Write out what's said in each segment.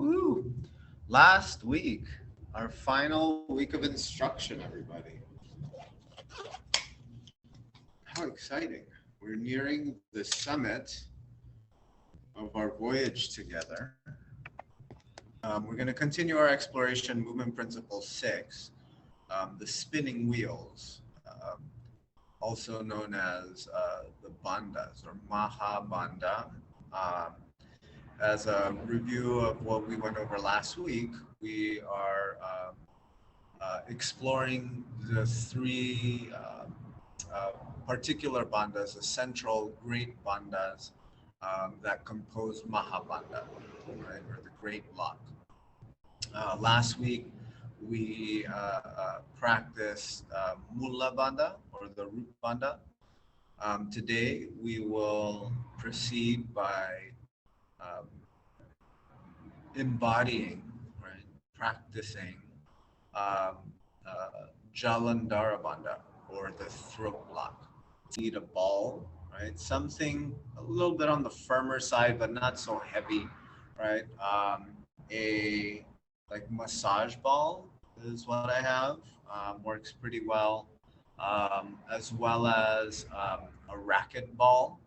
Woo! Last week, our final week of instruction, everybody. How exciting. We're nearing the summit of our voyage together. We're going to continue our exploration, movement principle 6, the spinning wheels, also known as the bandhas or Maha Bandha. As a review of what we went over last week, we are exploring the three particular bandhas, the central great bandhas that compose Mahabandha, right, or the Great Block. Last week, we practiced Mula Bandha, or the root bandha. Today, we will proceed by embodying, right, practicing Jalandhara Bandha, or the throat block. Need a ball, right? Something a little bit on the firmer side, but not so heavy, right? A like massage ball is what I have. Works pretty well, as well as a racket ball.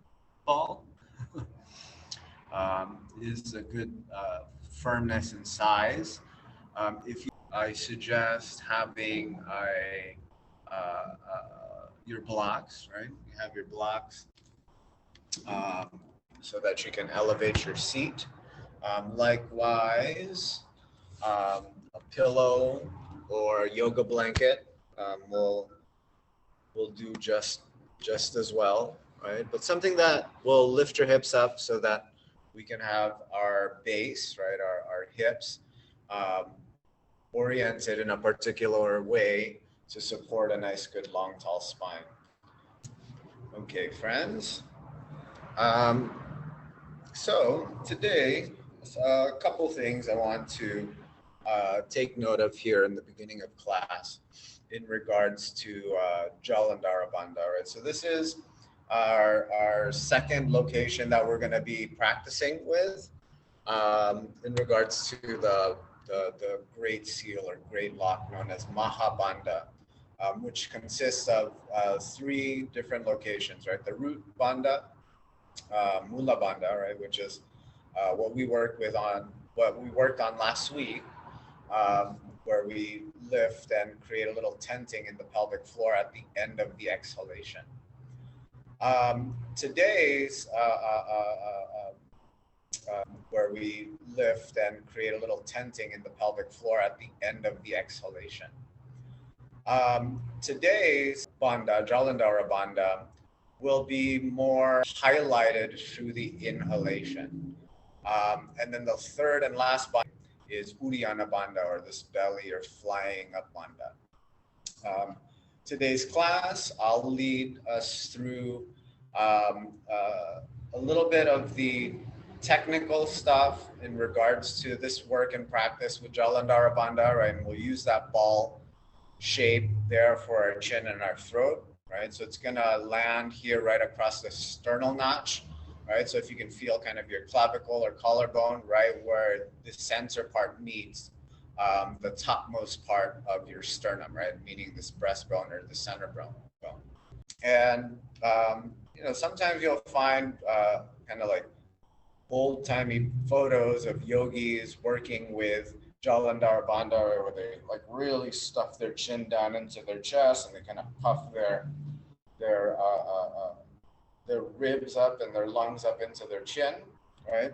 Is a good firmness and size. I suggest having your blocks, right? You have your blocks so that you can elevate your seat. Likewise, a pillow or yoga blanket will do just as well, right? But something that will lift your hips up so that we can have our base, right, our hips oriented in a particular way to support a nice, good, long, tall spine. Okay, friends. So today, a couple things I want to take note of here in the beginning of class in regards to Jalandhara Bandha, right? So this is our second location that we're going to be practicing with in regards to the Great Seal or Great Lock known as Mahabandha, which consists of three different locations, right? The root bandha, Mula Bandha, right, which is what we worked on last week, where we lift and create a little tenting in the pelvic floor at the end of the exhalation. Today's where we lift and create a little tenting in the pelvic floor at the end of the exhalation. Today's bandha, Jalandhara Bandha, will be more highlighted through the inhalation. And then the third and last bandha is Uddiyana Bandha, or this belly or flying up bandha. Today's class, I'll lead us through a little bit of the technical stuff in regards to this work and practice with Jalandhara Bandha, right? And we'll use that ball shape there for our chin and our throat, right? So it's gonna land here right across the sternal notch, right? So if you can feel kind of your clavicle or collarbone, right, where the center part meets the topmost part of your sternum, right? Meaning this breastbone or the center bone. And, sometimes you'll find kind of like old-timey photos of yogis working with Jalandhara Bandha, where they like really stuff their chin down into their chest and they kind of puff their ribs up and their lungs up into their chin, right?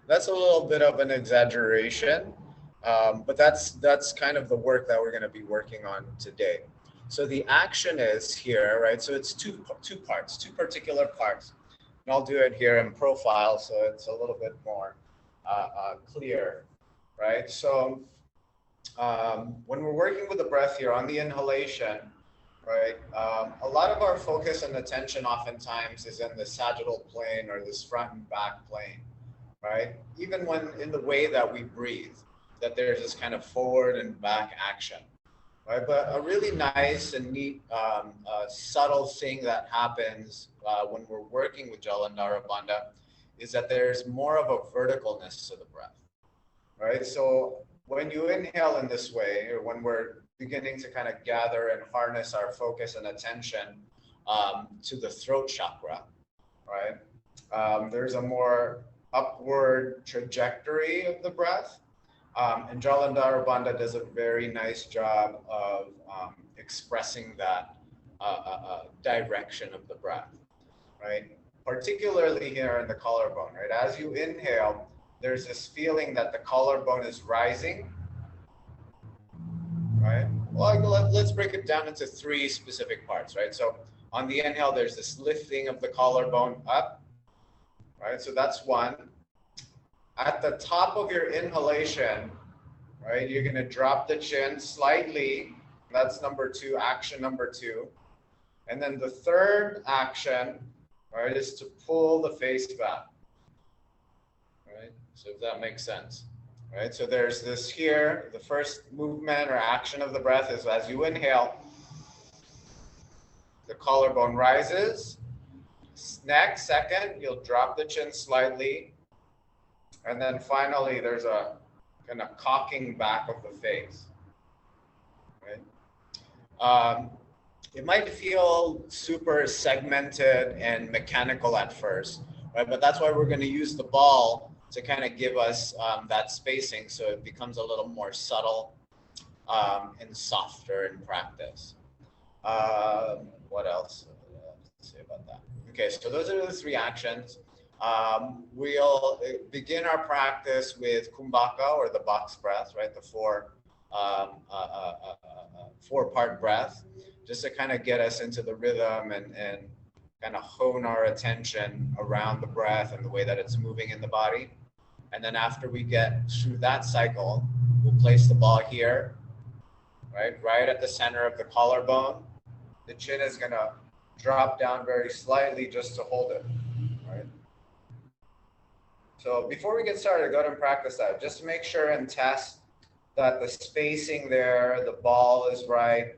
That's a little bit of an exaggeration, but that's kind of the work that we're going to be working on today. So the action is here, right? So it's two parts, two particular parts. And I'll do it here in profile, so it's a little bit more clear, right? So when we're working with the breath here on the inhalation, right, a lot of our focus and attention oftentimes is in the sagittal plane or this front and back plane, right? Even when in the way that we breathe, that there's this kind of forward and back action, right? But a really nice and neat, subtle thing that happens when we're working with Jalandhara Bandha is that there's more of a verticalness to the breath, right? So when you inhale in this way, or when we're beginning to kind of gather and harness our focus and attention to the throat chakra, right? There's a more upward trajectory of the breath. And Jalandhara Bandha does a very nice job of expressing that direction of the breath, right? Particularly here in the collarbone, right? As you inhale, there's this feeling that the collarbone is rising, right? Well, let's break it down into three specific parts, right? So on the inhale, there's this lifting of the collarbone up, right? So that's one. At the top of your inhalation, right, you're going to drop the chin slightly. That's number two, action number two. And then the third action, right, is to pull the face back, right? So if that makes sense, right? So there's this here, the first movement or action of the breath is as you inhale, the collarbone rises. Next, second, you'll drop the chin slightly. And then finally, there's a kind of cocking back of the face, right? It might feel super segmented and mechanical at first, right? But that's why we're going to use the ball to kind of give us that spacing, so it becomes a little more subtle and softer in practice. What else? Let's say about that. Okay, so those are the three actions. We'll begin our practice with kumbhaka, or the box breath, right? The four-part breath, just to kind of get us into the rhythm and kind of hone our attention around the breath and the way that it's moving in the body. And then after we get through that cycle, we'll place the ball here, right at the center of the collarbone. The chin is going to drop down very slightly just to hold it, right? So before we get started, go ahead and practice that. Just make sure and test that the spacing there, the ball is right,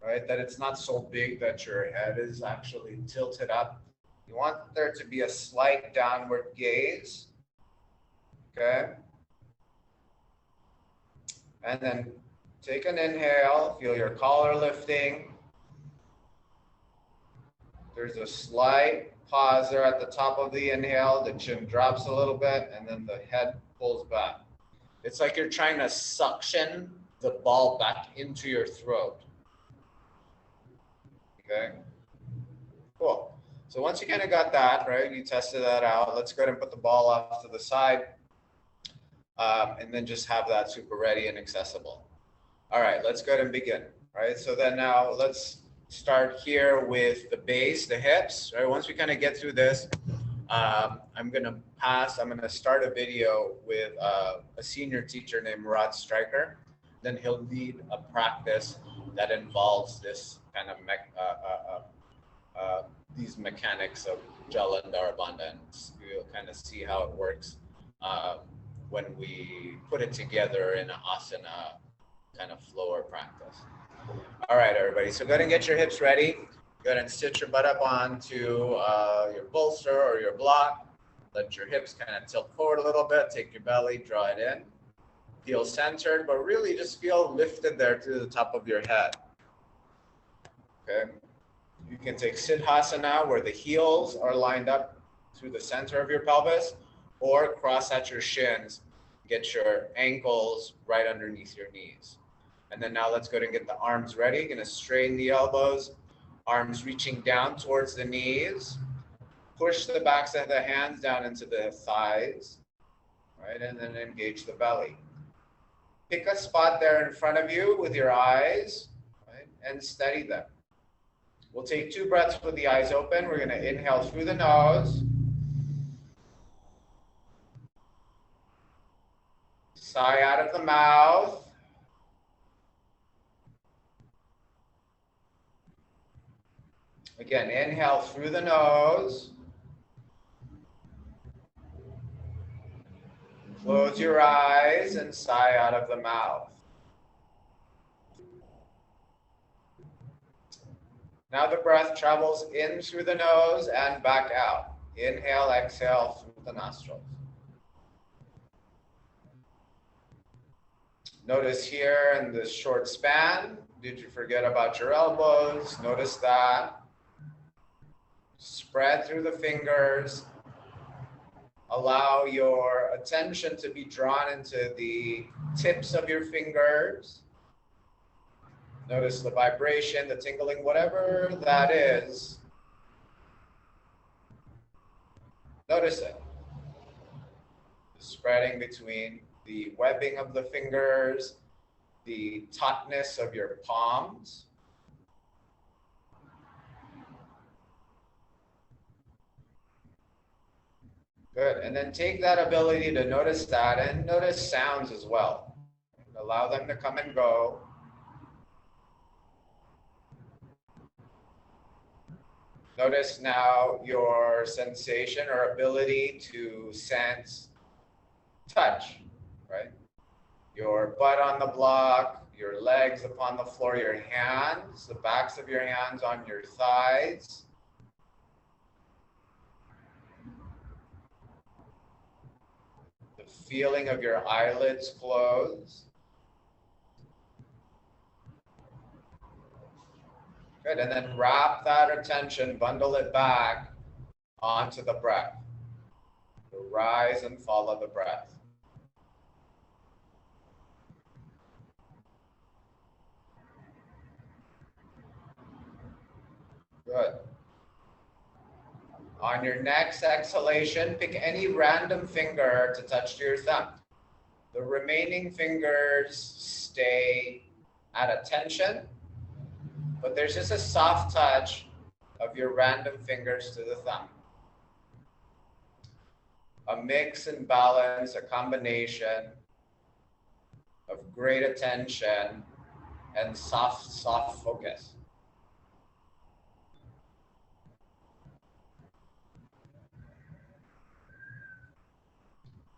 that it's not so big that your head is actually tilted up. You want there to be a slight downward gaze, okay? And then take an inhale, feel your collar lifting. There's a slight pause there at the top of the inhale. The chin drops a little bit, and then the head pulls back. It's like you're trying to suction the ball back into your throat. Okay, cool. So once you kind of got that, right, you tested that out, let's go ahead and put the ball off to the side, and then just have that super ready and accessible. All right, let's go ahead and begin, right? So then now let's start here with the base, the hips, right? Once we kind of get through this, I'm going to start a video with a senior teacher named Rod Stryker. Then he'll lead a practice that involves this kind of these mechanics of Jalandhara Bandha, and we'll kind of see how it works when we put it together in an asana kind of flow or practice. All right, everybody. So go ahead and get your hips ready. Go ahead and sit your butt up onto your bolster or your block. Let your hips kind of tilt forward a little bit. Take your belly, draw it in. Feel centered, but really just feel lifted there to the top of your head. Okay. You can take Siddhasana, where the heels are lined up through the center of your pelvis, or cross at your shins. Get your ankles right underneath your knees. And then now let's go ahead and get the arms ready. Going to straighten the elbows, arms reaching down towards the knees. Push the backs of the hands down into the thighs, right? And then engage the belly. Pick a spot there in front of you with your eyes, right? And steady them. We'll take 2 breaths with the eyes open. We're going to inhale through the nose. Sigh out of the mouth. Again, inhale through the nose. Close your eyes and sigh out of the mouth. Now the breath travels in through the nose and back out. Inhale, exhale through the nostrils. Notice here in this short span, did you forget about your elbows? Notice that. Spread through the fingers. Allow your attention to be drawn into the tips of your fingers. Notice the vibration, the tingling, whatever that is. Notice it. Spreading between the webbing of the fingers, the tautness of your palms. Good. And then take that ability to notice that and notice sounds as well. Allow them to come and go. Notice now your sensation or ability to sense touch, right? Your butt on the block, your legs upon the floor, your hands, the backs of your hands on your thighs. The feeling of your eyelids close. Good, and then wrap that attention, bundle it back onto the breath. Rise and follow the breath. Good. On your next exhalation, pick any random finger to touch to your thumb. The remaining fingers stay at attention, but there's just a soft touch of your random fingers to the thumb. A mix and balance, a combination of great attention and soft focus.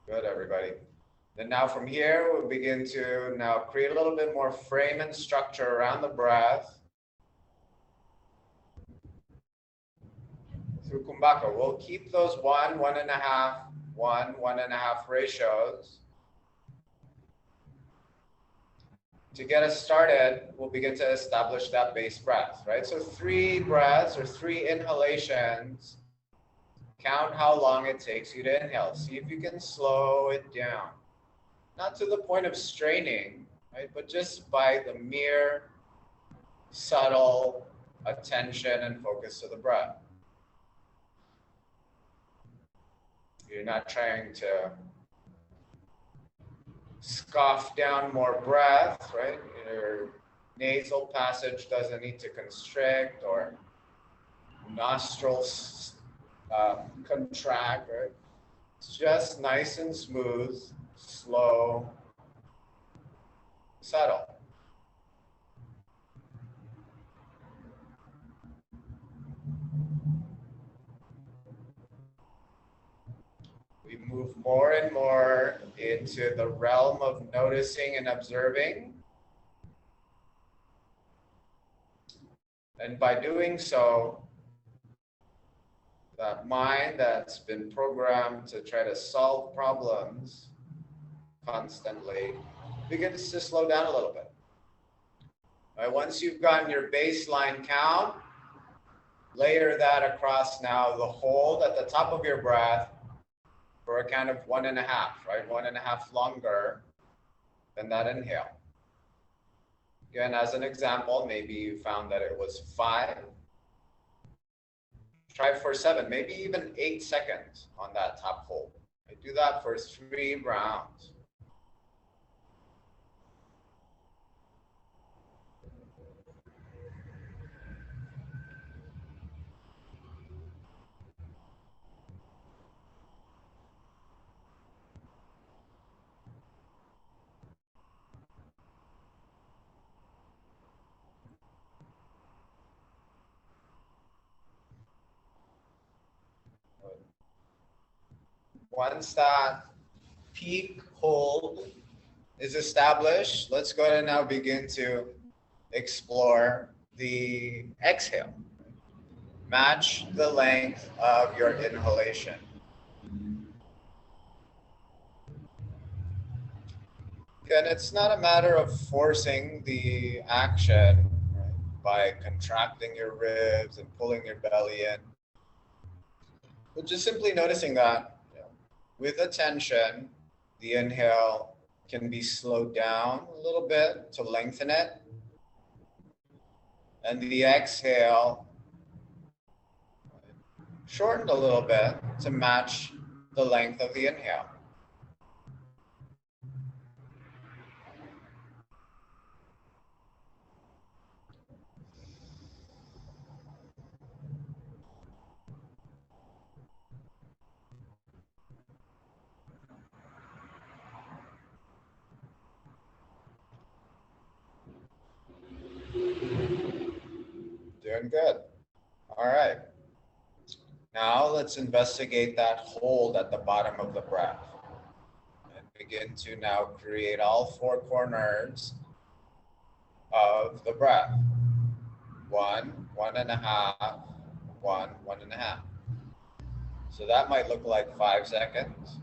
Good, everybody. Then now from here, we'll begin to now create a little bit more frame and structure around the breath. Through Kumbhaka, we'll keep those 1, 1.5, 1, 1.5 ratios. To get us started, we'll begin to establish that base breath, right? So 3 breaths or 3 inhalations. Count how long it takes you to inhale. See if you can slow it down. Not to the point of straining, right? But just by the mere subtle attention and focus to the breath. You're not trying to scoff down more breath, right? Your nasal passage doesn't need to constrict or nostrils contract, right? It's just nice and smooth, slow, subtle. We move more and more into the realm of noticing and observing. And by doing so, that mind that's been programmed to try to solve problems constantly begins to slow down a little bit. All right, once you've gotten your baseline count, layer that across now the hold at the top of your breath for a count of 1.5, right? 1.5 longer than that inhale. Again, as an example, maybe you found that it was 5. Try for 7, maybe even 8 seconds on that top hold. I do that for 3 rounds. Once that peak hold is established, let's go ahead and now begin to explore the exhale. Match the length of your inhalation. And it's not a matter of forcing the action, right, by contracting your ribs and pulling your belly in, but just simply noticing that, with attention, the inhale can be slowed down a little bit to lengthen it, and the exhale shortened a little bit to match the length of the inhale. Doing good. All right. Now let's investigate that hold at the bottom of the breath and begin to now create all four corners of the breath. 1, 1.5, 1, 1.5. So that might look like 5 seconds,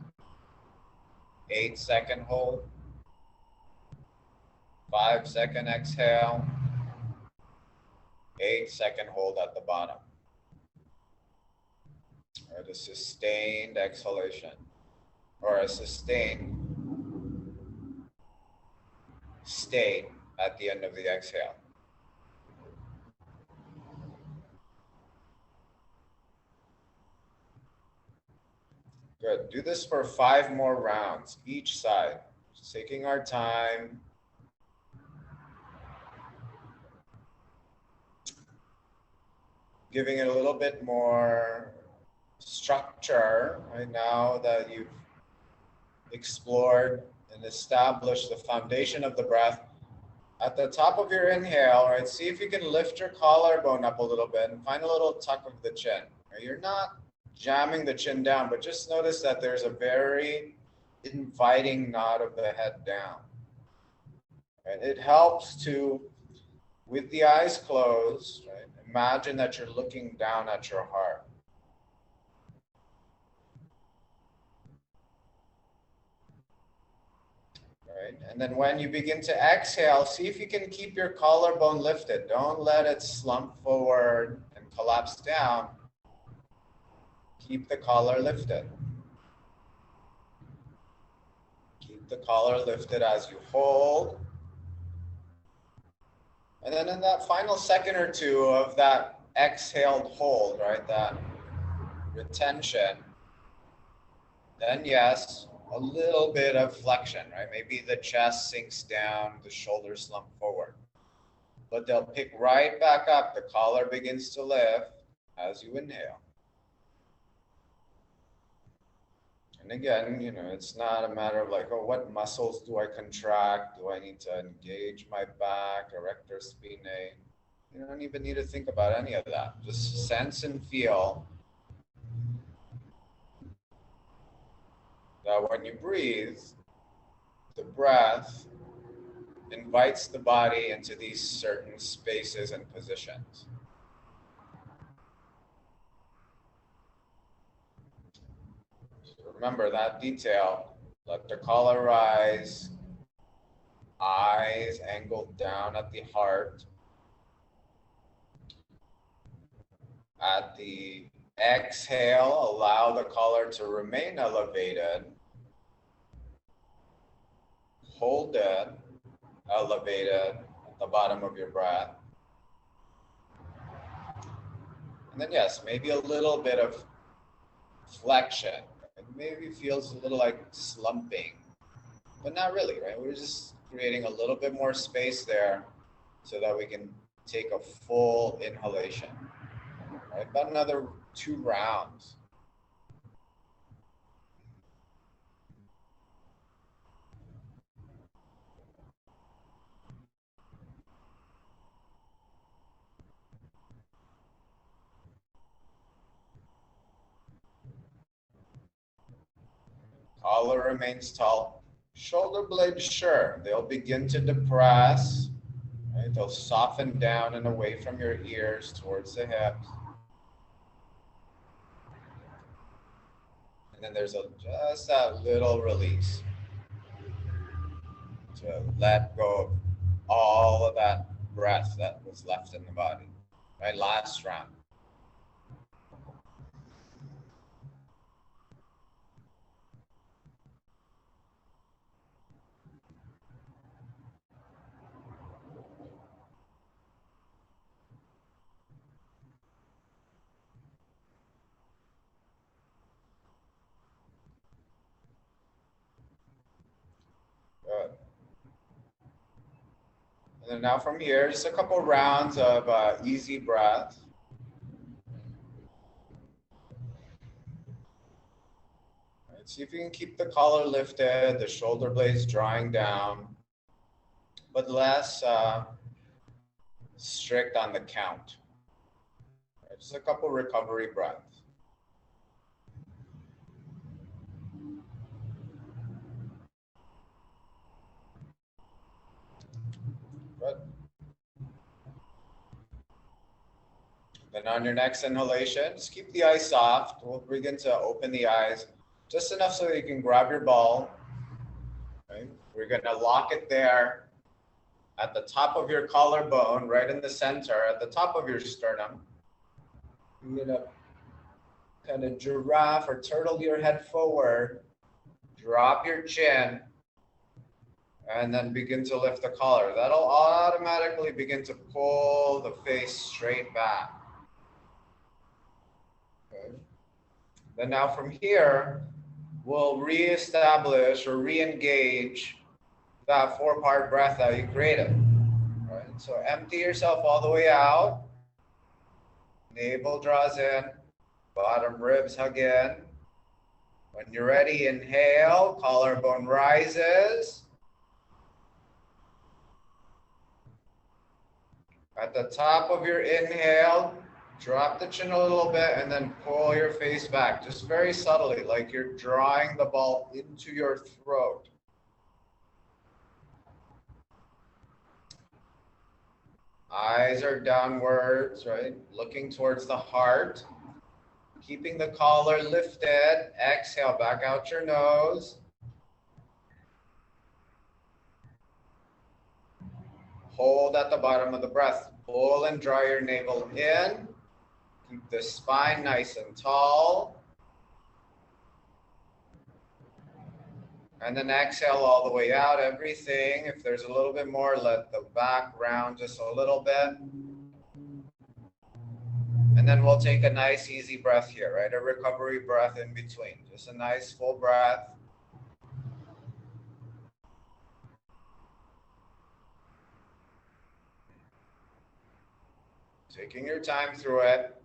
8-second hold, 5-second exhale, 8-second hold at the bottom. Or a sustained exhalation, or a sustained state at the end of the exhale. Good. Do this for 5 more rounds, each side. Just taking our time. Giving it a little bit more structure, right, now that you've explored and established the foundation of the breath. At the top of your inhale, right, see if you can lift your collarbone up a little bit and find a little tuck of the chin. Right? You're not jamming the chin down, but just notice that there's a very inviting nod of the head down. And it helps to, with the eyes closed, right, imagine that you're looking down at your heart. Right? And then when you begin to exhale, see if you can keep your collarbone lifted. Don't let it slump forward and collapse down. Keep the collar lifted. Keep the collar lifted as you hold. And then in that final second or two of that exhaled hold, right, that retention, then yes, a little bit of flexion, right? Maybe the chest sinks down, the shoulders slump forward. But they'll pick right back up. The collar begins to lift as you inhale. And again, it's not a matter of like, oh, what muscles do I contract? Do I need to engage my back, erector spinae? You don't even need to think about any of that. Just sense and feel that when you breathe, the breath invites the body into these certain spaces and positions. Remember that detail. Let the collar rise, eyes angled down at the heart. At the exhale, allow the collar to remain elevated. Hold it elevated at the bottom of your breath. And then yes, maybe a little bit of flexion. It maybe feels a little like slumping, but not really, right? We're just creating a little bit more space there so that we can take a full inhalation, right? About another 2 rounds. Collar remains tall. Shoulder blades, sure, they'll begin to depress, right? They'll soften down and away from your ears towards the hips. And then there's just that little release to let go of all of that breath that was left in the body. Right, last round. Good. And then now from here, just a couple rounds of easy breath. Right, see if you can keep the collar lifted, the shoulder blades drawing down, but less strict on the count. Right, just a couple recovery breaths. Good. Then on your next inhalation, just keep the eyes soft. We'll begin to open the eyes just enough so that you can grab your ball. Okay. We're going to lock it there at the top of your collarbone, right in the center, at the top of your sternum. You're going to kind of giraffe or turtle your head forward, drop your chin, and then begin to lift the collar. That'll automatically begin to pull the face straight back. Okay. Then now from here, we'll reestablish or re-engage that 4-part breath that you created. Right? So empty yourself all the way out. Navel draws in, bottom ribs hug in. When you're ready, inhale, collarbone rises. At the top of your inhale, drop the chin a little bit and then pull your face back, just very subtly, like you're drawing the ball into your throat. Eyes are downwards, right? Looking towards the heart. Keeping the collar lifted. Exhale, back out your nose. Hold at the bottom of the breath. Pull and draw your navel in. Keep the spine nice and tall. And then exhale all the way out, everything. If there's a little bit more, let the back round just a little bit. And then we'll take a nice easy breath here, right? A recovery breath in between. Just a nice full breath. Taking your time through it.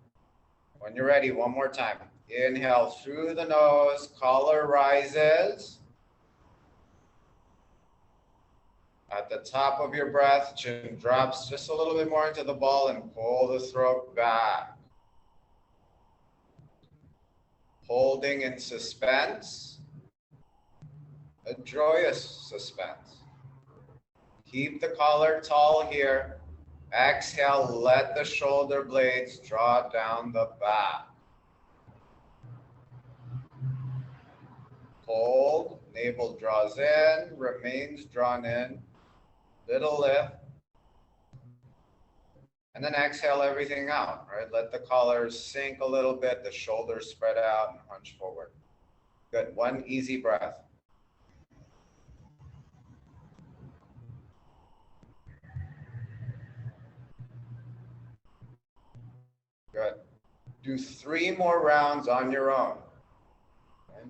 When you're ready, one more time. Inhale through the nose, collar rises. At the top of your breath, chin drops just a little bit more into the ball and pull the throat back. Holding in suspense, a joyous suspense. Keep the collar tall here. Exhale, let the shoulder blades draw down the back. Hold, navel draws in, remains drawn in. Little lift. And then exhale everything out, right? Let the collars sink a little bit, the shoulders spread out and hunch forward. Good, one easy breath. Good. Do 3 more rounds on your own. Okay.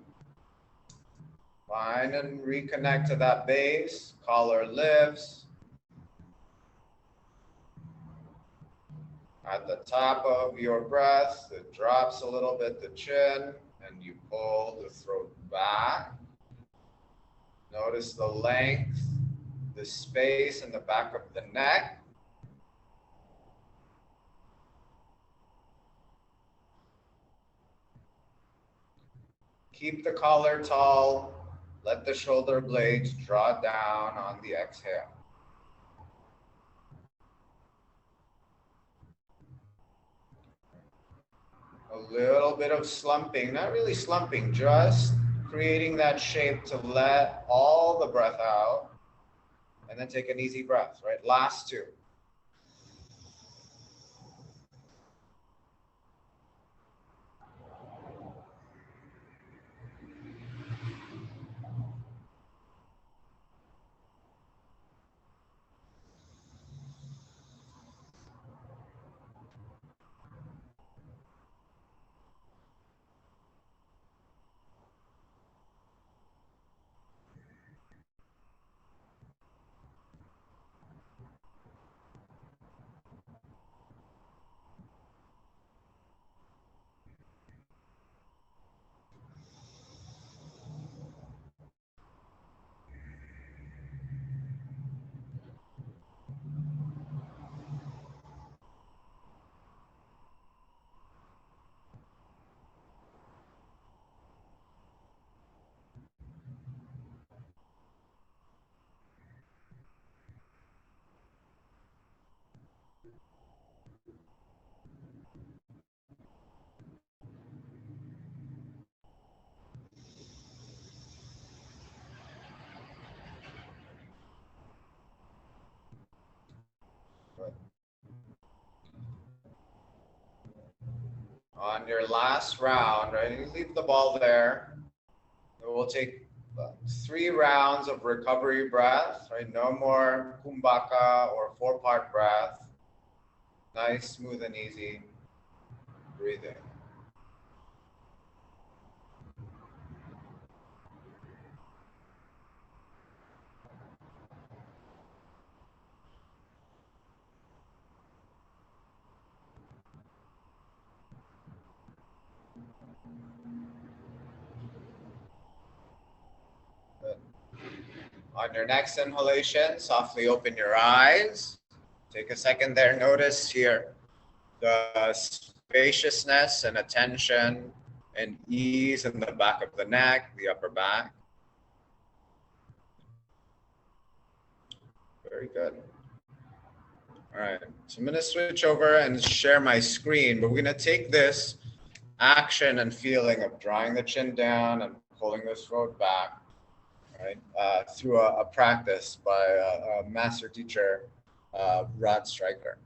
Find and reconnect to that base, collar lifts. At the top of your breath, it drops a little bit the chin and you pull the throat back. Notice the length, the space in the back of the neck. Keep the collar tall. Let the shoulder blades draw down on the exhale. A little bit of slumping, not really slumping, just creating that shape to let all the breath out. And then take an easy breath, right? Last two. On your last round, right, you leave the ball there. We'll take 3 rounds of recovery breath, right? No more kumbhaka or 4-part breath. Nice, smooth, and easy breathing. Good. On your next inhalation, softly open your eyes. Take a second there. Notice here the spaciousness and attention and ease in the back of the neck, the upper back. Very good. All right, so I'm going to switch over and share my screen, but we're going to take this action and feeling of drawing the chin down and pulling the throat back, right, through a practice by a master teacher, Rod Stryker.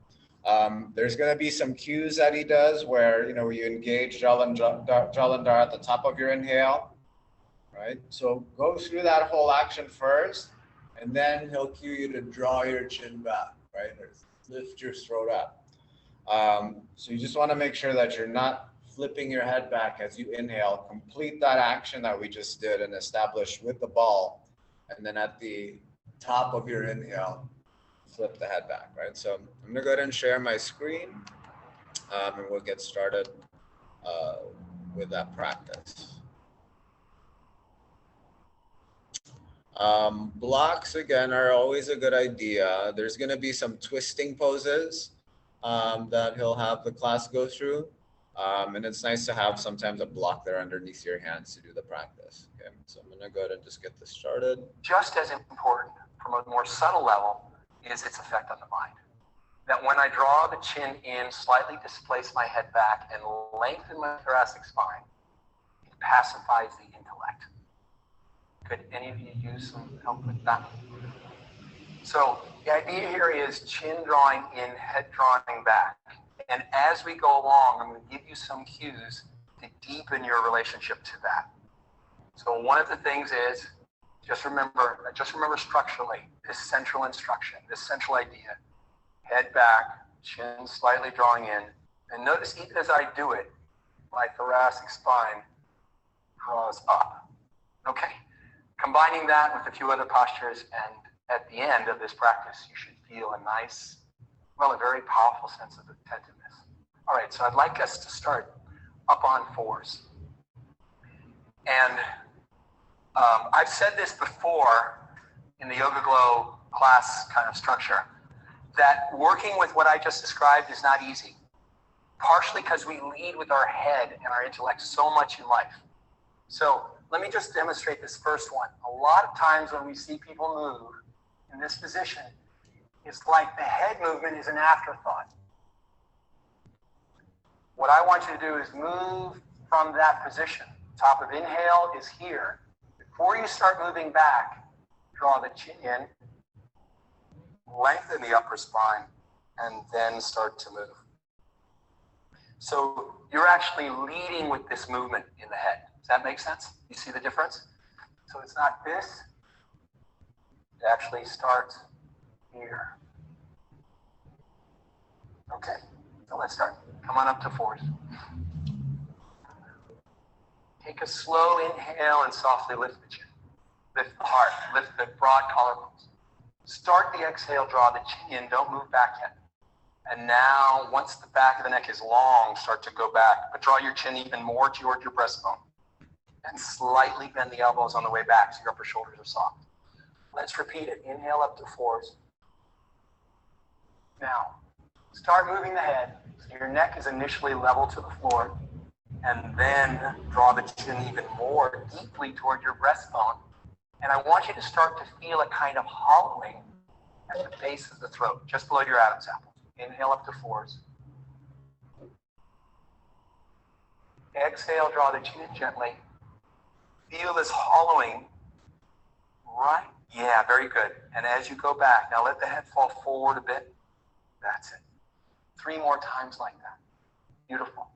There's going to be some cues that he does where, you engage Jalandhara at the top of your inhale, right? So go through that whole action first, and then he'll cue you to draw your chin back, right? Or lift your throat up. So you just want to make sure that you're not flipping your head back as you inhale. Complete that action that we just did and establish with the ball. And then at the top of your inhale, flip the head back, right? So I'm going to go ahead and share my screen, and we'll get started with that practice. Blocks, again, are always a good idea. There's going to be some twisting poses that he'll have the class go through. And it's nice to have sometimes a block there underneath your hands to do the practice. Okay, so I'm going to go ahead and just get this started. Just as important from a more subtle level is its effect on the mind. That when I draw the chin in, slightly displace my head back, and lengthen my thoracic spine, it pacifies the intellect. Could any of you use some help with that? So the idea here is chin drawing in, head drawing back. And as we go along, I'm going to give you some cues to deepen your relationship to that. So one of the things is, just remember structurally, this central instruction, this central idea, head back, chin slightly drawing in. And notice even as I do it, my thoracic spine draws up. Okay? Combining that with a few other postures, and at the end of this practice, you should feel a nice, a very powerful sense of attentiveness. All right, so I'd like us to start up on 4s. And I've said this before in the Yoga Glow class kind of structure, that working with what I just described is not easy. Partially because we lead with our head and our intellect so much in life. So let me just demonstrate this first one. A lot of times when we see people move in this position, it's like the head movement is an afterthought. What I want you to do is move from that position. Top of inhale is here. Before you start moving back, draw the chin in, lengthen the upper spine, and then start to move. So you're actually leading with this movement in the head. Does that make sense? You see the difference? So it's not this. It actually starts here. Okay, so let's start. Come on up to fours. Take a slow inhale and softly lift the chin. Lift the heart, lift the broad collarbones. Start the exhale, draw the chin in, don't move back yet. And now, once the back of the neck is long, start to go back, but draw your chin even more toward your breastbone. And slightly bend the elbows on the way back so your upper shoulders are soft. Let's repeat it. Inhale up to fours. Now, start moving the head so your neck is initially level to the floor, and then draw the chin even more deeply toward your breastbone. And I want you to start to feel a kind of hollowing at the base of the throat, just below your Adam's apple. Inhale up to fours. Exhale, draw the chin in gently. Feel this hollowing, right? Yeah, very good. And as you go back, now let the head fall forward a bit. That's it. 3 more times like that. Beautiful.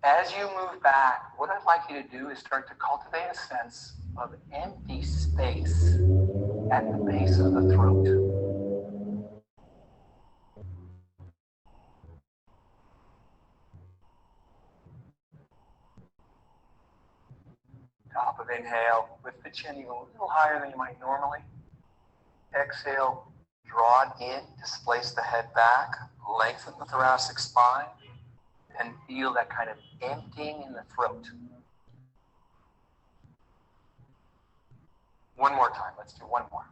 As you move back, what I'd like you to do is start to cultivate a sense of empty space at the base of the throat. Top of inhale, lift the chin even a little higher than you might normally. Exhale, draw it in, displace the head back, lengthen the thoracic spine, and feel that kind of emptying in the throat. One more time. Let's do one more.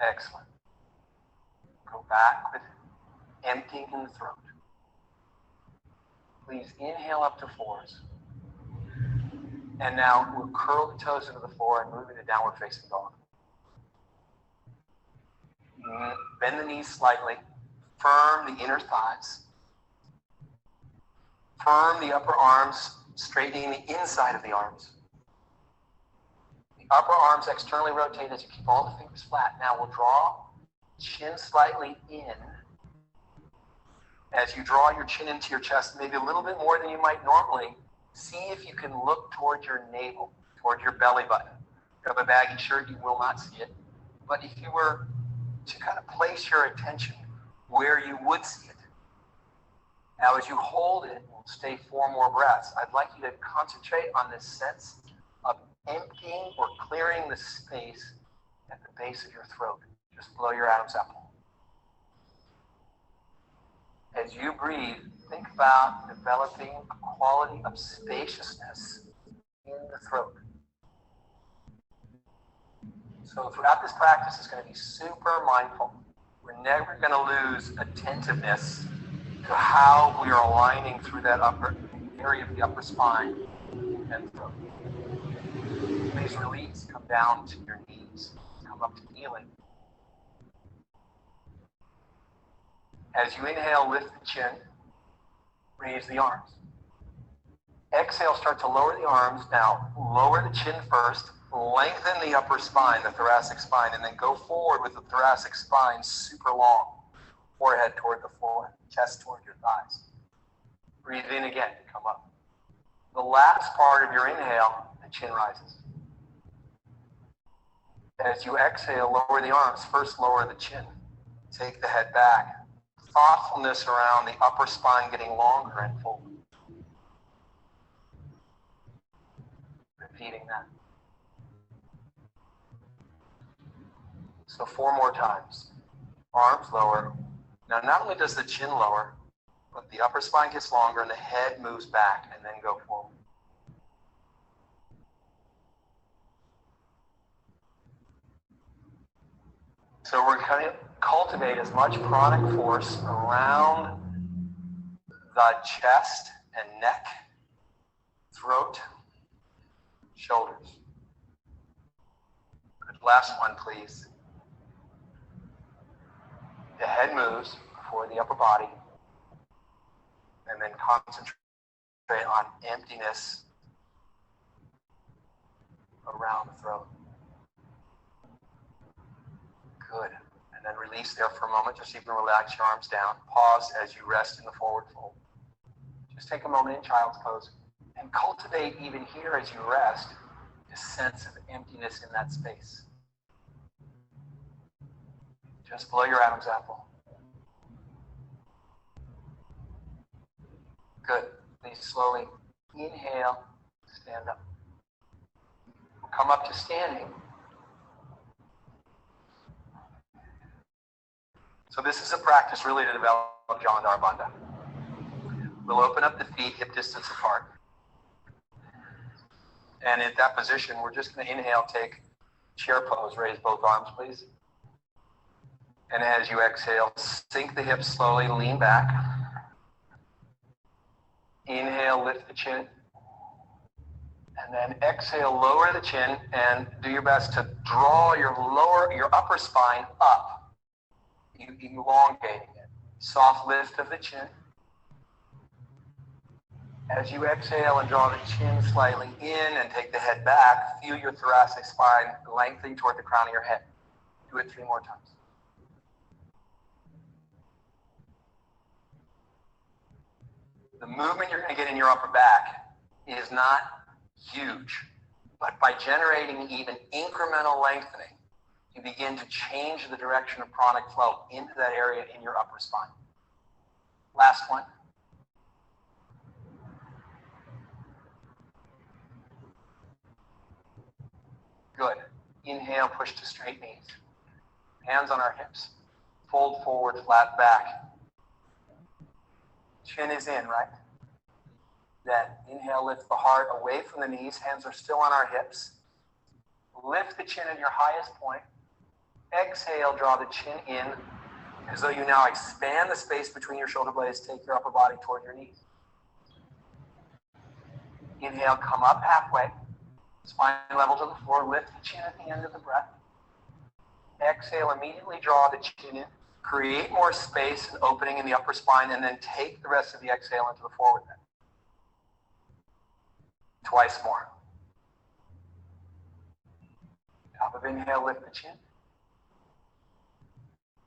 Excellent. Go back with emptying in the throat. Please inhale up to fours. And now we'll curl the toes into the floor and move into downward facing dog. Bend the knees slightly. Firm the inner thighs. Firm the upper arms, straightening the inside of the arms. The upper arms externally rotate as you keep all the fingers flat. Now we'll draw chin slightly in. As you draw your chin into your chest, maybe a little bit more than you might normally, see if you can look toward your navel, toward your belly button. If you have a baggy shirt, you will not see it. But if you were to kind of place your attention where you would see it. Now, as you hold it, we'll stay 4 more breaths. I'd like you to concentrate on this sense of emptying or clearing the space at the base of your throat, just below your Adam's apple. As you breathe, think about developing a quality of spaciousness in the throat. So throughout this practice, it's going to be super mindful. We're never going to lose attentiveness to how we are aligning through that upper area of the upper spine and throat. Please release, come down to your knees, come up to kneeling. As you inhale, lift the chin, raise the arms. Exhale, start to lower the arms. Now, lower the chin first, lengthen the upper spine, the thoracic spine, and then go forward with the thoracic spine super long. Forehead toward the floor, chest toward your thighs. Breathe in again, come up. The last part of your inhale, the chin rises. As you exhale, lower the arms. First, lower the chin. Take the head back. Thoughtfulness around the upper spine getting longer and full. Repeating that. So 4 more times. Arms lower. Now, not only does the chin lower, but the upper spine gets longer and the head moves back and then go forward. So we're going to cultivate as much pranic force around the chest and neck, throat, shoulders. Good. Last one, please. The head moves before the upper body, and then concentrate on emptiness around the throat. Good. And then release there for a moment. Just even relax your arms down. Pause as you rest in the forward fold. Just take a moment in child's pose and cultivate even here as you rest this sense of emptiness in that space. Just below your Adam's apple. Good. Please slowly inhale, stand up. Come up to standing. So this is a practice really to develop Jalandhara Bandha. We'll open up the feet hip distance apart. And in that position, we're just going to inhale, take chair pose, raise both arms, please. And as you exhale, sink the hips slowly, lean back. Inhale, lift the chin. And then exhale, lower the chin and do your best to draw your upper spine up. Elongating it. Soft lift of the chin. As you exhale and draw the chin slightly in and take the head back, feel your thoracic spine lengthening toward the crown of your head. Do it 3 more times. The movement you're going to get in your upper back is not huge, but by generating even incremental lengthening, you begin to change the direction of pranic flow into that area in your upper spine. Last one. Good. Inhale, push to straight knees. Hands on our hips. Fold forward, flat back. Chin is in, right? Then inhale, lift the heart away from the knees. Hands are still on our hips. Lift the chin at your highest point. Exhale, draw the chin in as though you now expand the space between your shoulder blades. Take your upper body toward your knees. Inhale, come up halfway. Spine level to the floor. Lift the chin at the end of the breath. Exhale, immediately draw the chin in. Create more space and opening in the upper spine, and then take the rest of the exhale into the forward bend. Twice more. Top of inhale, lift the chin.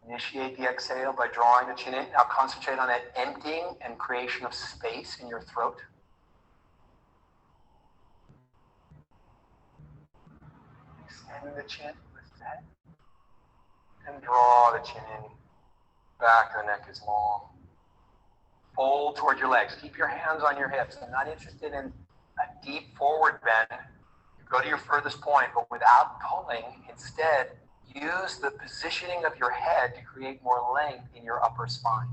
Initiate the exhale by drawing the chin in. Now concentrate on that emptying and creation of space in your throat. Extend the chin, lift the head. And draw the chin in. Back of the neck is long. Fold toward your legs. Keep your hands on your hips. I'm not interested in a deep forward bend. You go to your furthest point, but without pulling, instead, use the positioning of your head to create more length in your upper spine.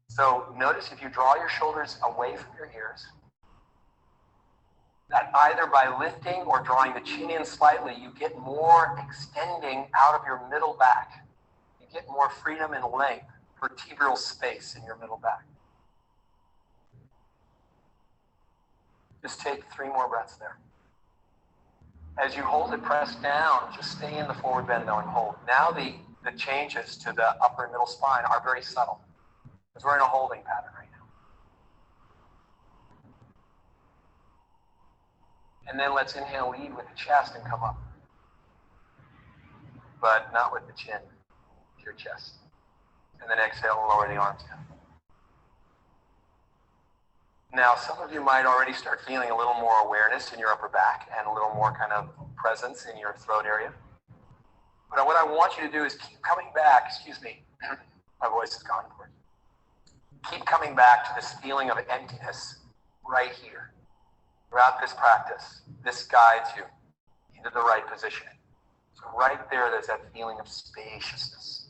So notice if you draw your shoulders away from your ears, that either by lifting or drawing the chin in slightly, you get more extending out of your middle back. You get more freedom and length, vertebral space in your middle back. Just take 3 more breaths there. As you hold it, press down. Just stay in the forward bend though and hold. Now the changes to the upper and middle spine are very subtle because we're in a holding pattern right now. And then let's inhale, lead with the chest and come up. But not with the chin, with your chest. And then exhale and lower the arms down. Now, some of you might already start feeling a little more awareness in your upper back and a little more kind of presence in your throat area. But what I want you to do is keep coming back, excuse me, my voice is gone, of course. Keep coming back to this feeling of emptiness right here. Throughout this practice, this guides you into the right positioning. So right there's that feeling of spaciousness.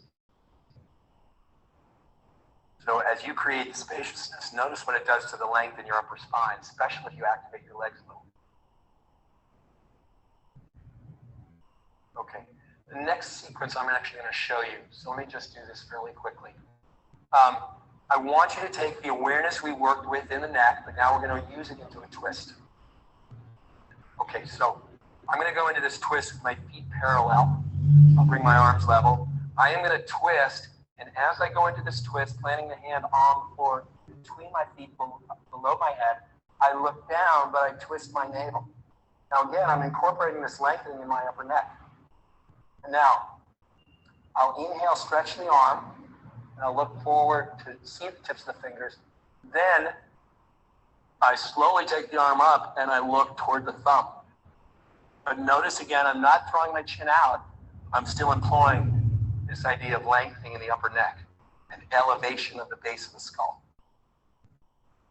So as you create the spaciousness, notice what it does to the length in your upper spine, especially if you activate your legs a little. Okay, the next sequence I'm actually going to show you. So let me just do this fairly quickly. I want you to take the awareness we worked with in the neck, but now we're going to use it into a twist. Okay, so I'm going to go into this twist with my feet parallel. I'll bring my arms level. I am going to twist, and as I go into this twist, planting the hand on the floor between my feet below my head, I look down, but I twist my navel. Now again, I'm incorporating this lengthening in my upper neck. And now, I'll inhale, stretch the arm, and I'll look forward to see the tips of the fingers. Then, I slowly take the arm up and I look toward the thumb. But notice again, I'm not throwing my chin out. I'm still employing this idea of lengthening in the upper neck and elevation of the base of the skull.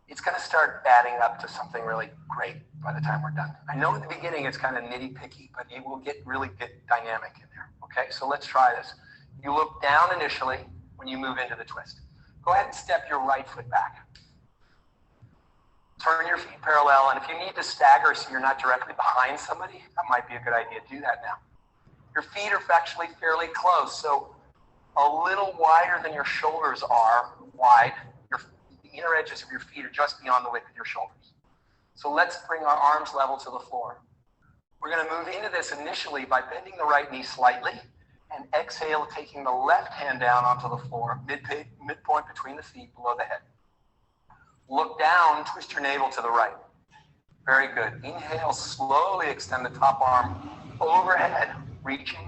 It's going to start adding up to something really great by the time we're done. I know at the beginning it's kind of nitty-picky, but it will get really get dynamic in there. Okay, so let's try this. You look down initially when you move into the twist. Go ahead and step your right foot back. Turn your feet parallel, and if you need to stagger so you're not directly behind somebody, that might be a good idea. Do that now. Your feet are actually fairly close, so a little wider than your shoulders are wide. The inner edges of your feet are just beyond the width of your shoulders. So let's bring our arms level to the floor. We're going to move into this initially by bending the right knee slightly and exhale, taking the left hand down onto the floor, midpoint between the feet below the head. Look down, twist your navel to the right. Very good. Inhale, slowly extend the top arm overhead, reaching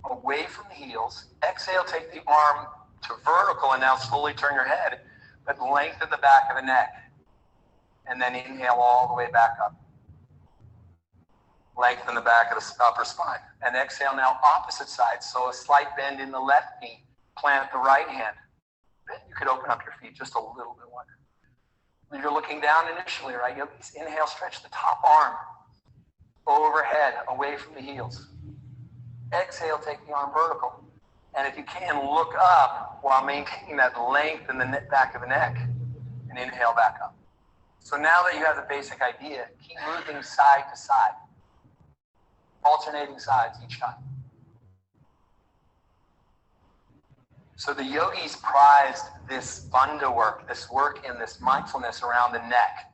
away from the heels. Exhale, take the arm to vertical and now slowly turn your head, but lengthen the back of the neck. And then inhale all the way back up. Lengthen the back of the upper spine. And exhale now opposite side. So a slight bend in the left knee. Plant the right hand. Then you could open up your feet just a little bit wider. You're looking down initially, right? You'll inhale, stretch the top arm overhead, away from the heels. Exhale, take the arm vertical. And if you can, look up while maintaining that length in the back of the neck. And inhale back up. So now that you have the basic idea, keep moving side to side. Alternating sides each time. So the yogis prized this bandha work, this work in this mindfulness around the neck,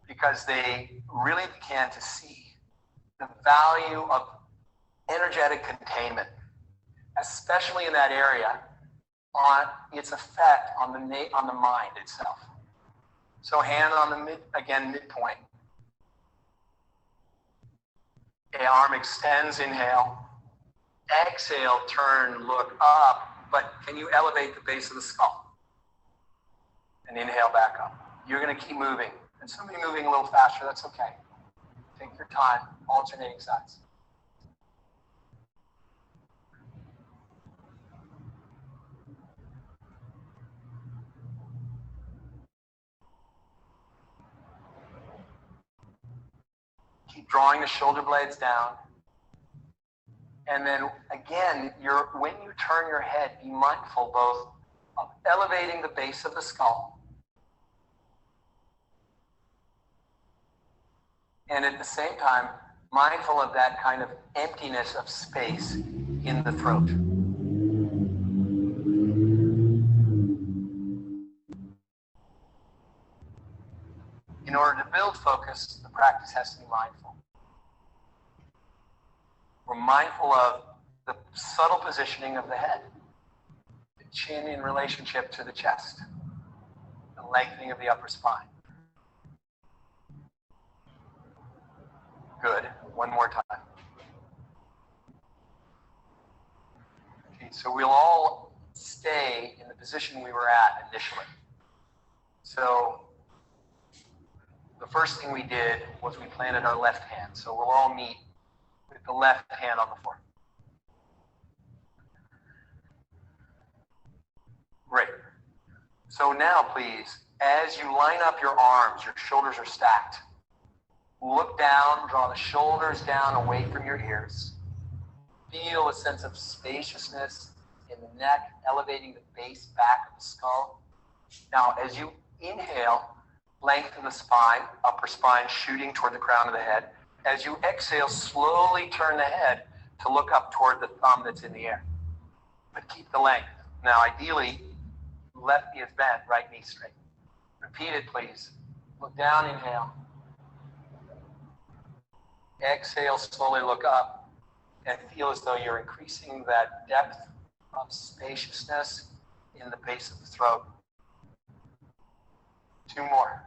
because they really began to see the value of energetic containment, especially in that area, on its effect on the mind itself. So hand on the midpoint. Okay, arm extends, inhale. Exhale, turn, look up. But can you elevate the base of the skull? And inhale back up. You're going to keep moving. And somebody moving a little faster, that's okay. Take your time, alternating sides. Keep drawing the shoulder blades down. And then again, when you turn your head, be mindful both of elevating the base of the skull and at the same time, mindful of that kind of emptiness of space in the throat. In order to build focus, the practice has to be mindful. We're mindful of the subtle positioning of the head, the chin in relationship to the chest, the lengthening of the upper spine. Good. One more time. Okay, so we'll all stay in the position we were at initially. So the first thing we did was we planted our left hand. So we'll all meet with the left hand on the floor. Great. So now, please, as you line up your arms, your shoulders are stacked. Look down, draw the shoulders down away from your ears. Feel a sense of spaciousness in the neck, elevating the base back of the skull. Now, as you inhale, lengthen the spine, upper spine shooting toward the crown of the head. As you exhale, slowly turn the head to look up toward the thumb that's in the air. But keep the length. Now, ideally, left knee is bent, right knee straight. Repeat it, please. Look down, inhale. Exhale, slowly look up and feel as though you're increasing that depth of spaciousness in the base of the throat. 2 more.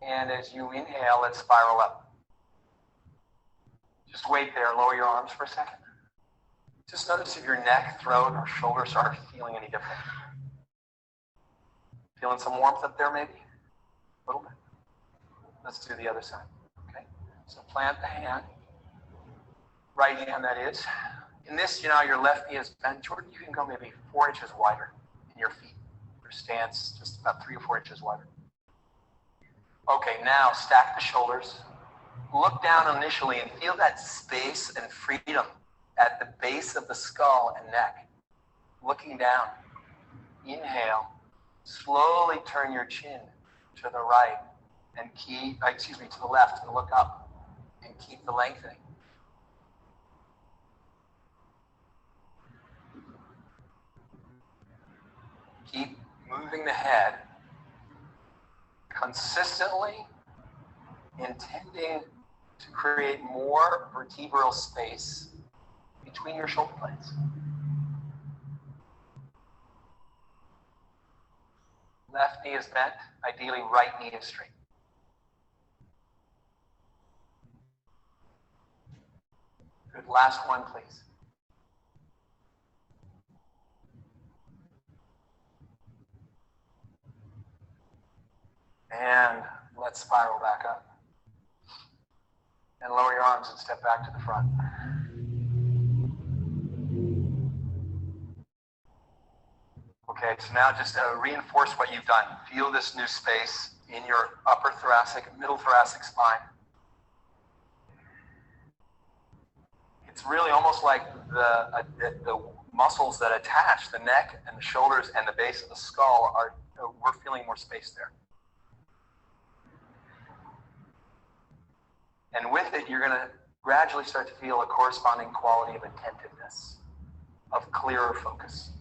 And as you inhale, let's spiral up. Just wait there, lower your arms for a second. Just notice if your neck, throat, or shoulders are feeling any different. Feeling some warmth up there maybe? A little bit. Let's do the other side. Okay? So plant the hand. Right hand, that is. In this, your left knee is bent toward, you can go maybe 4 inches wider in your feet. Your stance just about 3 or 4 inches wider. Okay, now stack the shoulders. Look down initially and feel that space and freedom at the base of the skull and neck. Looking down. Inhale. Slowly turn your chin to the right and to the left and look up and keep the lengthening. Keep moving the head consistently, intending to create more vertebral space between your shoulder blades. Left knee is bent, ideally right knee is straight. Good, last one, please. And let's spiral back up. And lower your arms and step back to the front. Okay, so now just to reinforce what you've done. Feel this new space in your upper thoracic, middle thoracic spine. It's really almost like the muscles that attach the neck and the shoulders and the base of the skull we're feeling more space there. And with it, you're going to gradually start to feel a corresponding quality of attentiveness, of clearer focus.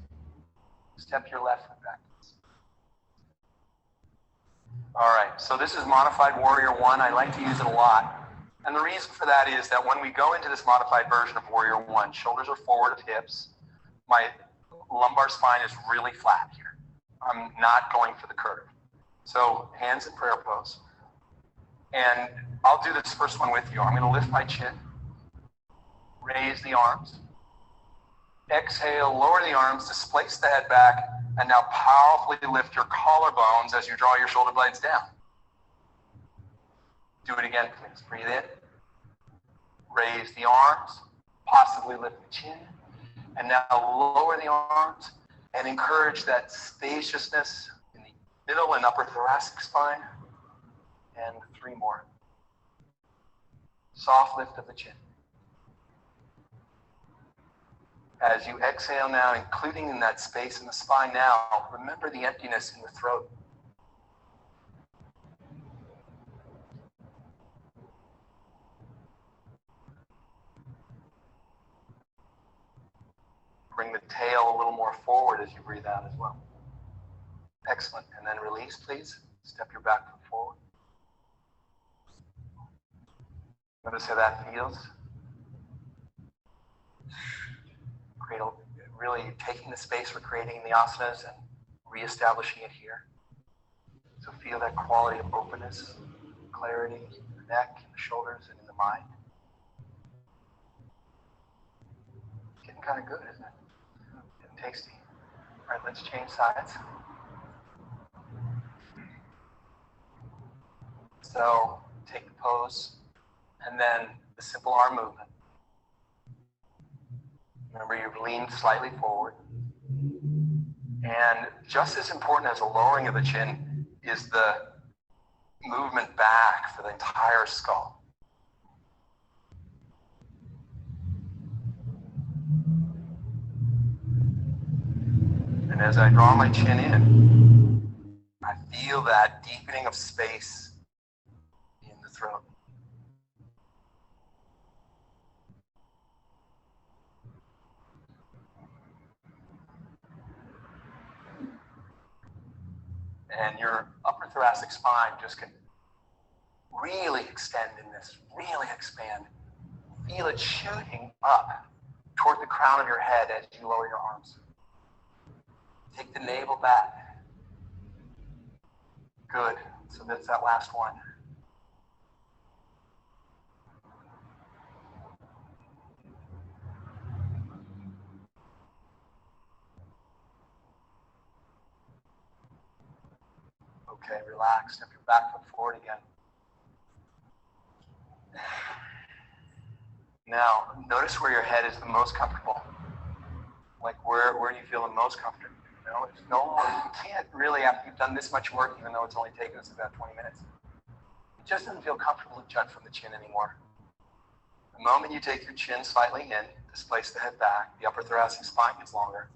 Step your left foot back. All right, so this is Modified Warrior 1. I like to use it a lot. And the reason for that is that when we go into this modified version of Warrior 1, shoulders are forward of hips. My lumbar spine is really flat here. I'm not going for the curve. So hands in prayer pose. And I'll do this first one with you. I'm going to lift my chin, raise the arms. Exhale, lower the arms, displace the head back, and now powerfully lift your collarbones as you draw your shoulder blades down. Do it again, please. Breathe in. Raise the arms, possibly lift the chin, and now lower the arms and encourage that spaciousness in the middle and upper thoracic spine. And 3 more. Soft lift of the chin. As you exhale now, including in that space in the spine now, remember the emptiness in the throat. Bring the tail a little more forward as you breathe out as well. Excellent. And then release, please. Step your back foot forward. Notice how that feels. Really taking the space we're creating in the asanas and reestablishing it here. So feel that quality of openness, clarity in the neck, in the shoulders, and in the mind. Getting kind of good, isn't it? Getting tasty. All right, let's change sides. So take the pose. And then the simple arm movement. Remember, you've leaned slightly forward. And just as important as the lowering of the chin is the movement back for the entire skull. And as I draw my chin in, I feel that deepening of space in the throat. And your upper thoracic spine just can really extend in this, really expand. Feel it shooting up toward the crown of your head as you lower your arms. Take the navel back. Good. So that's that last one. Okay, relax. Step your back foot forward again. Now, notice where your head is the most comfortable. Like where do you feel the most comfortable? You know, it's you can't really, after you've done this much work, even though it's only taken us about 20 minutes, it just doesn't feel comfortable to jut from the chin anymore. The moment you take your chin slightly in, displace the head back, the upper thoracic spine gets longer,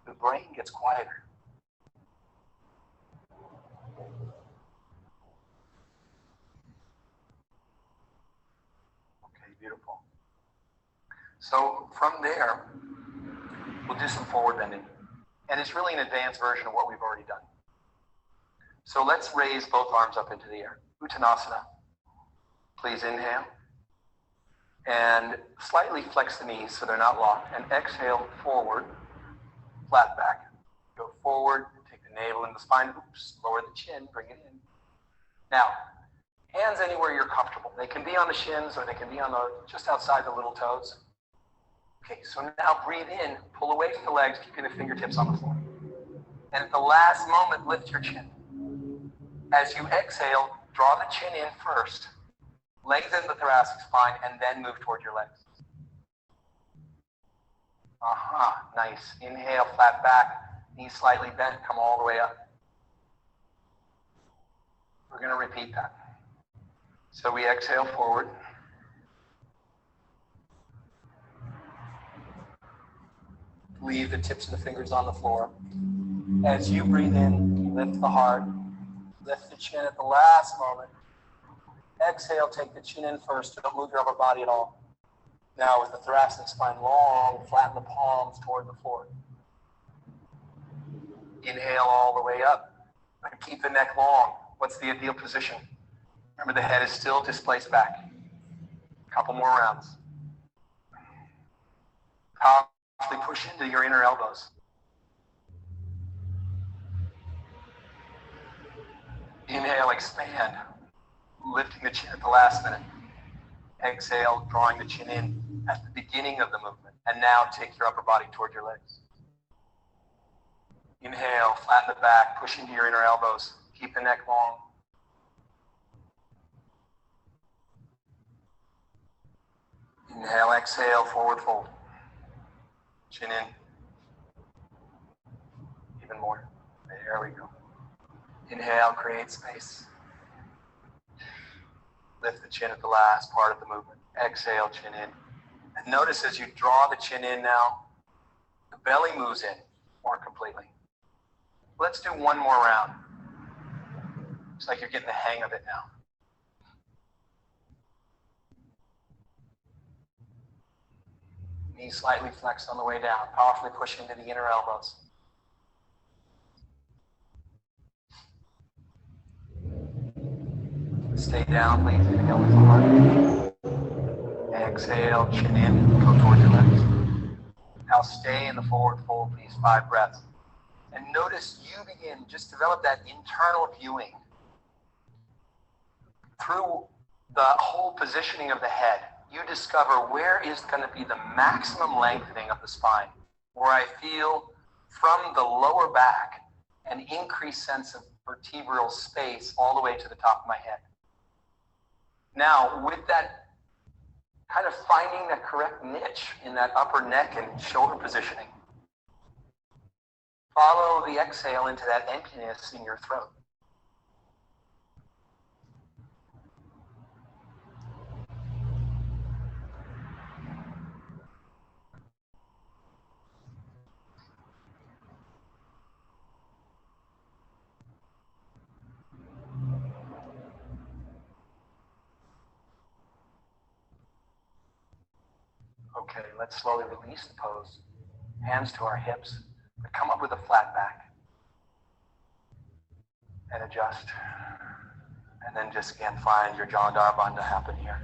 the brain gets quieter. Okay, beautiful. So from there, we'll do some forward bending. And it's really an advanced version of what we've already done. So let's raise both arms up into the air. Uttanasana. Please inhale. And slightly flex the knees so they're not locked. And exhale forward, flat back. Go forward, take the navel and the spine. Oops, lower the chin, bring it in. Now, hands anywhere you're comfortable. They can be on the shins or they can be on just outside the little toes. Okay, so now breathe in, pull away from the legs, keeping the fingertips on the floor. And at the last moment, lift your chin. As you exhale, draw the chin in first, lengthen the thoracic spine, and then move toward your legs. Nice. Inhale, flat back, knees slightly bent, come all the way up. We're going to repeat that. So we exhale forward. Leave the tips of the fingers on the floor. As you breathe in, lift the heart, lift the chin at the last moment. Exhale, take the chin in first. Don't move your upper body at all. Now with the thoracic spine long, flatten the palms toward the floor. Inhale all the way up. And keep the neck long. What's the ideal position? Remember, the head is still displaced back. A couple more rounds. Powerfully push into your inner elbows. Inhale, expand, lifting the chin at the last minute. Exhale, drawing the chin in at the beginning of the movement. And now take your upper body toward your legs. Inhale, flatten the back, push into your inner elbows. Keep the neck long. Inhale, exhale, forward fold. Chin in. Even more. There we go. Inhale, create space. Lift the chin at the last part of the movement. Exhale, chin in. And notice as you draw the chin in now, the belly moves in more completely. Let's do one more round. It's like you're getting the hang of it now. Knees slightly flexed on the way down. Powerfully push into the inner elbows. Stay down, please. Inhale with the heart. Exhale, chin in, go towards your legs. Now stay in the forward fold, please. 5 breaths. And notice you begin, just develop that internal viewing through the whole positioning of the head. You discover where is going to be the maximum lengthening of the spine, where I feel from the lower back an increased sense of vertebral space all the way to the top of my head. Now, with that kind of finding the correct niche in that upper neck and shoulder positioning, follow the exhale into that emptiness in your throat. Okay, let's slowly release the pose. Hands to our hips, but come up with a flat back. and adjust. And then just again find your Jalandhara Bandha happen here.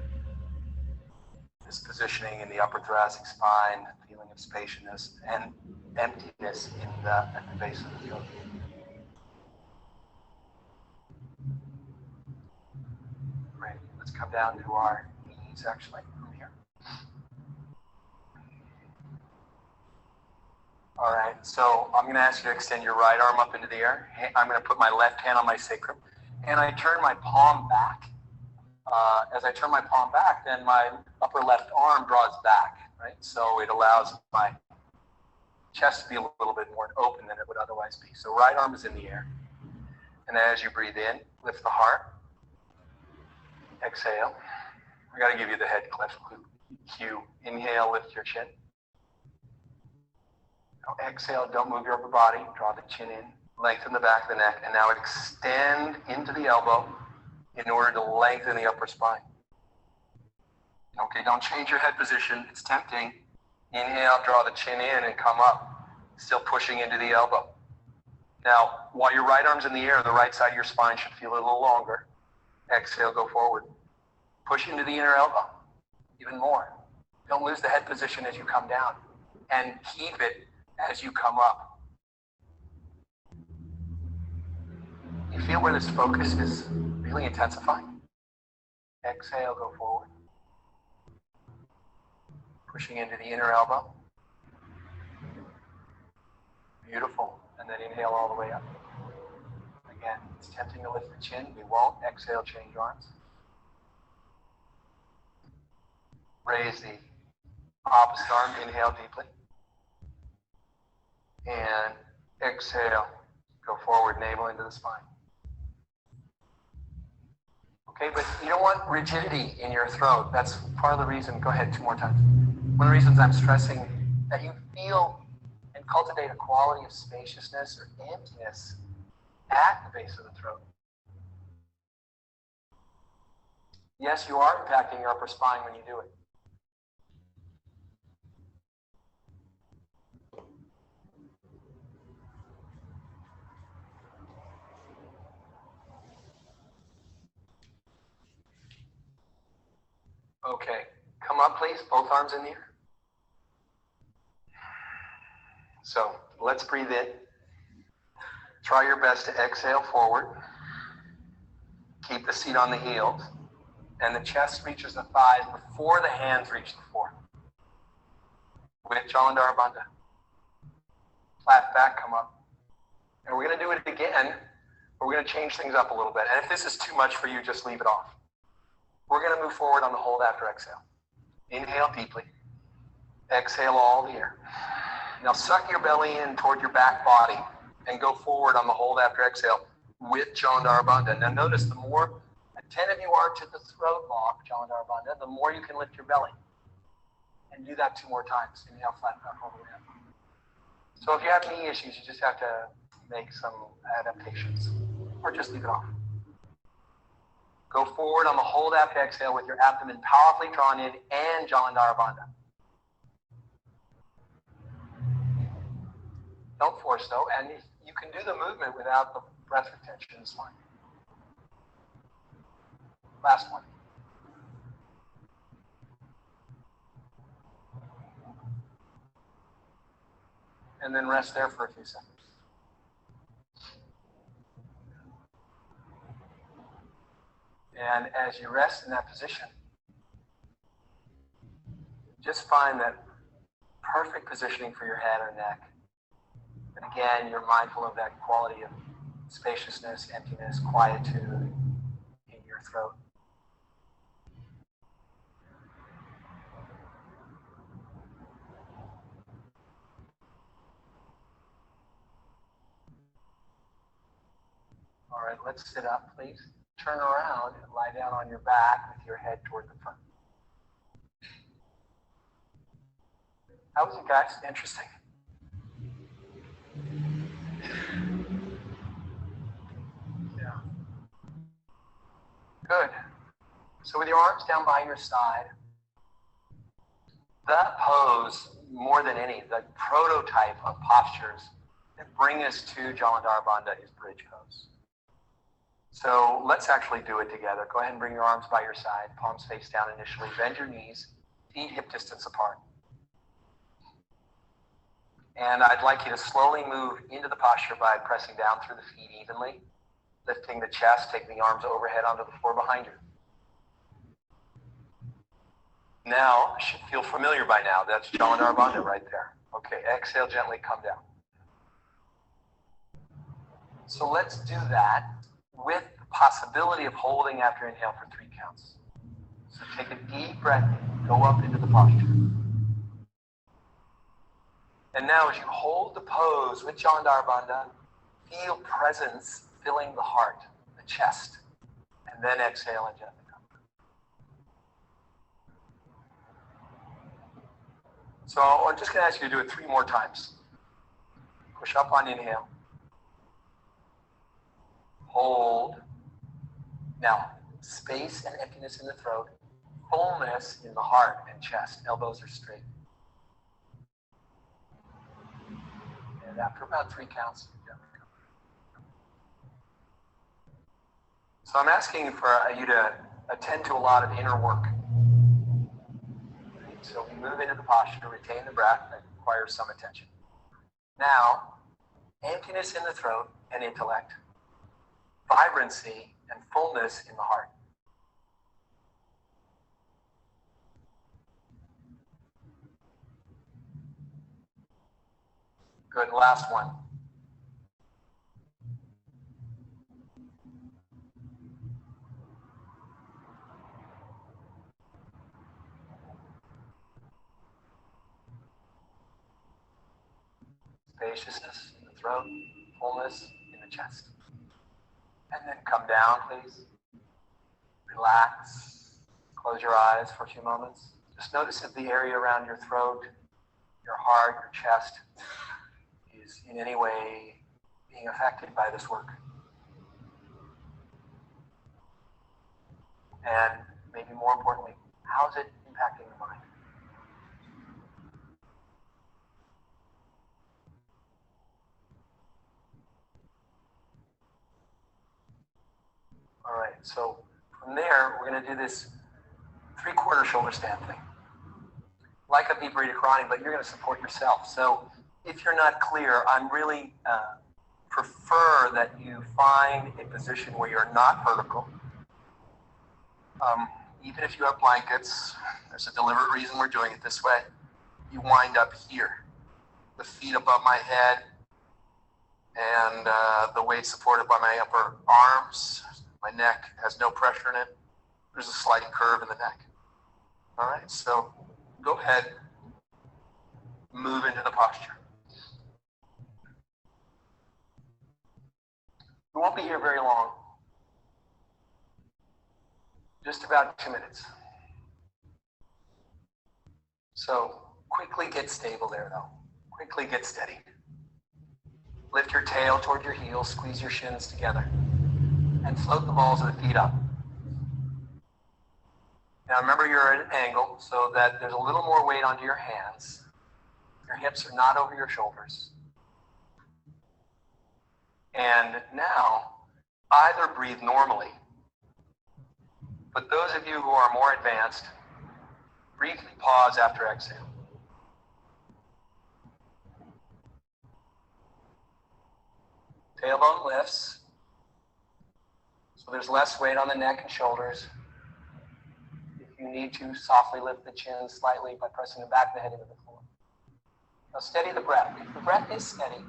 This positioning in the upper thoracic spine, feeling of spaciousness and emptiness at the base of the throat. Great. Let's come down to our knees actually from here. All right, so I'm going to ask you to extend your right arm up into the air. I'm going to put my left hand on my sacrum, and I turn my palm back. As I turn my palm back, then my upper left arm draws back, right? So it allows my chest to be a little bit more open than it would otherwise be. So right arm is in the air. And as you breathe in, lift the heart. Exhale. I got to give you the head cue. Inhale, lift your chin. Now exhale, don't move your upper body. Draw the chin in. Lengthen the back of the neck. And now extend into the elbow in order to lengthen the upper spine. Okay, don't change your head position. It's tempting. Inhale, draw the chin in and come up. Still pushing into the elbow. Now, while your right arm's in the air, the right side of your spine should feel a little longer. Exhale, go forward. Push into the inner elbow. Even more. Don't lose the head position as you come down. And keep it as you come up. You feel where this focus is really intensifying? Exhale, go forward. Pushing into the inner elbow. Beautiful. And then inhale all the way up. Again, it's tempting to lift the chin. We won't. Exhale, change arms. Raise the opposite arm. Inhale deeply. And exhale. Go forward, navel into the spine. Okay, but you don't want rigidity in your throat. That's part of the reason. Go ahead, 2 more times. One of the reasons I'm stressing that you feel and cultivate a quality of spaciousness or emptiness at the base of the throat. Yes, you are impacting your upper spine when you do it. Okay, come up please, both arms in the air. So let's breathe in. Try your best to exhale forward. Keep the seat on the heels. And the chest reaches the thighs before the hands reach the floor. With Jalandhara Bandha. Flat back, come up. And we're going to do it again, but we're going to change things up a little bit. And if this is too much for you, just leave it off. We're going to move forward on the hold after exhale. Inhale deeply. Exhale all the air. Now suck your belly in toward your back body and go forward on the hold after exhale with Jalandhara Bandha. Now notice the more attentive you are to the throat lock, Jalandhara Bandha, the more you can lift your belly. And do that 2 more times. Inhale, flat back all the way up. So if you have knee issues, you just have to make some adaptations or just leave it off. Go forward on the hold after exhale with your abdomen powerfully drawn in and Jalandhara Bandha. Don't force though, and you can do the movement without the breath retention, it's fine. Last one. And then rest there for a few seconds. And as you rest in that position, just find that perfect positioning for your head or neck. And again, you're mindful of that quality of spaciousness, emptiness, quietude in your throat. All right, let's sit up, please. Turn around and lie down on your back with your head toward the front. How was it, guys? Interesting. Yeah. Good. So with your arms down by your side, that pose, more than any, the prototype of postures that bring us to Jalandhara Bandha is bridge pose. So let's actually do it together. Go ahead and bring your arms by your side, palms face down initially. Bend your knees, feet hip distance apart. And I'd like you to slowly move into the posture by pressing down through the feet evenly, lifting the chest, taking the arms overhead onto the floor behind you. Now, it should feel familiar by now. That's Jalandhara Bandha right there. Okay, exhale, gently come down. So let's do that with the possibility of holding after inhale for 3 counts. So take a deep breath in, go up into the posture. And now as you hold the pose with Jalandhara Bandha, feel presence filling the heart, the chest, and then exhale and gently come. So I'm just going to ask you to do it 3 more times. Push up on inhale. Hold. Now, space and emptiness in the throat, fullness in the heart and chest. Elbows are straight. And after about 3 counts, so I'm asking for you to attend to a lot of inner work. Right? So we move into the posture, retain the breath, that requires some attention. Now, emptiness in the throat and intellect, vibrancy and fullness in the heart. Good, last one. Spaciousness in the throat, fullness in the chest. And then come down, please. Relax. Close your eyes for a few moments. Just notice if the area around your throat, your heart, your chest is in any way being affected by this work. And maybe more importantly, how is it impacting the mind? All right, so from there, we're going to do this 3/4 shoulder stand thing. Like a viparita karani, but you're going to support yourself. So if you're not clear, I'm really prefer that you find a position where you're not vertical. Even if you have blankets, there's a deliberate reason we're doing it this way. You wind up here, the feet above my head, and the weight supported by my upper arms. My neck has no pressure in it. There's a slight curve in the neck. All right, so go ahead, move into the posture. We won't be here very long. Just about 2 minutes. So quickly get stable there, though. Quickly get steady. Lift your tail toward your heels, squeeze your shins together, and float the balls of the feet up. Now remember you're at an angle so that there's a little more weight onto your hands. Your hips are not over your shoulders. And now, either breathe normally, but those of you who are more advanced, briefly pause after exhale. Tailbone lifts, so there's less weight on the neck and shoulders. If you need to, softly lift the chin slightly by pressing the back of the head into the floor. Now steady the breath. If the breath is steady,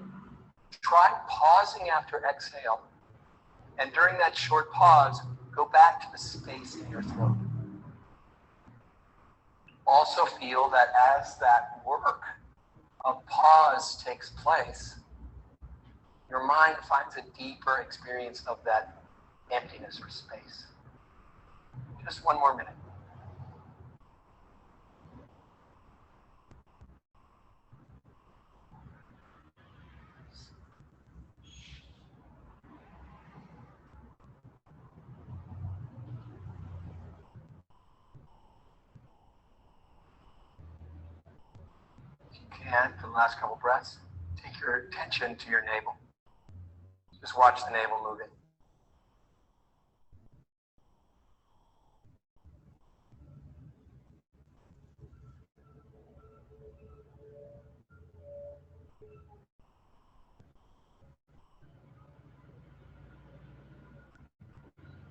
try pausing after exhale. And during that short pause, go back to the space in your throat. Also feel that as that work of pause takes place, your mind finds a deeper experience of that emptiness or space. Just 1 more minute. And for the last couple breaths, take your attention to your navel. Just watch the navel moving.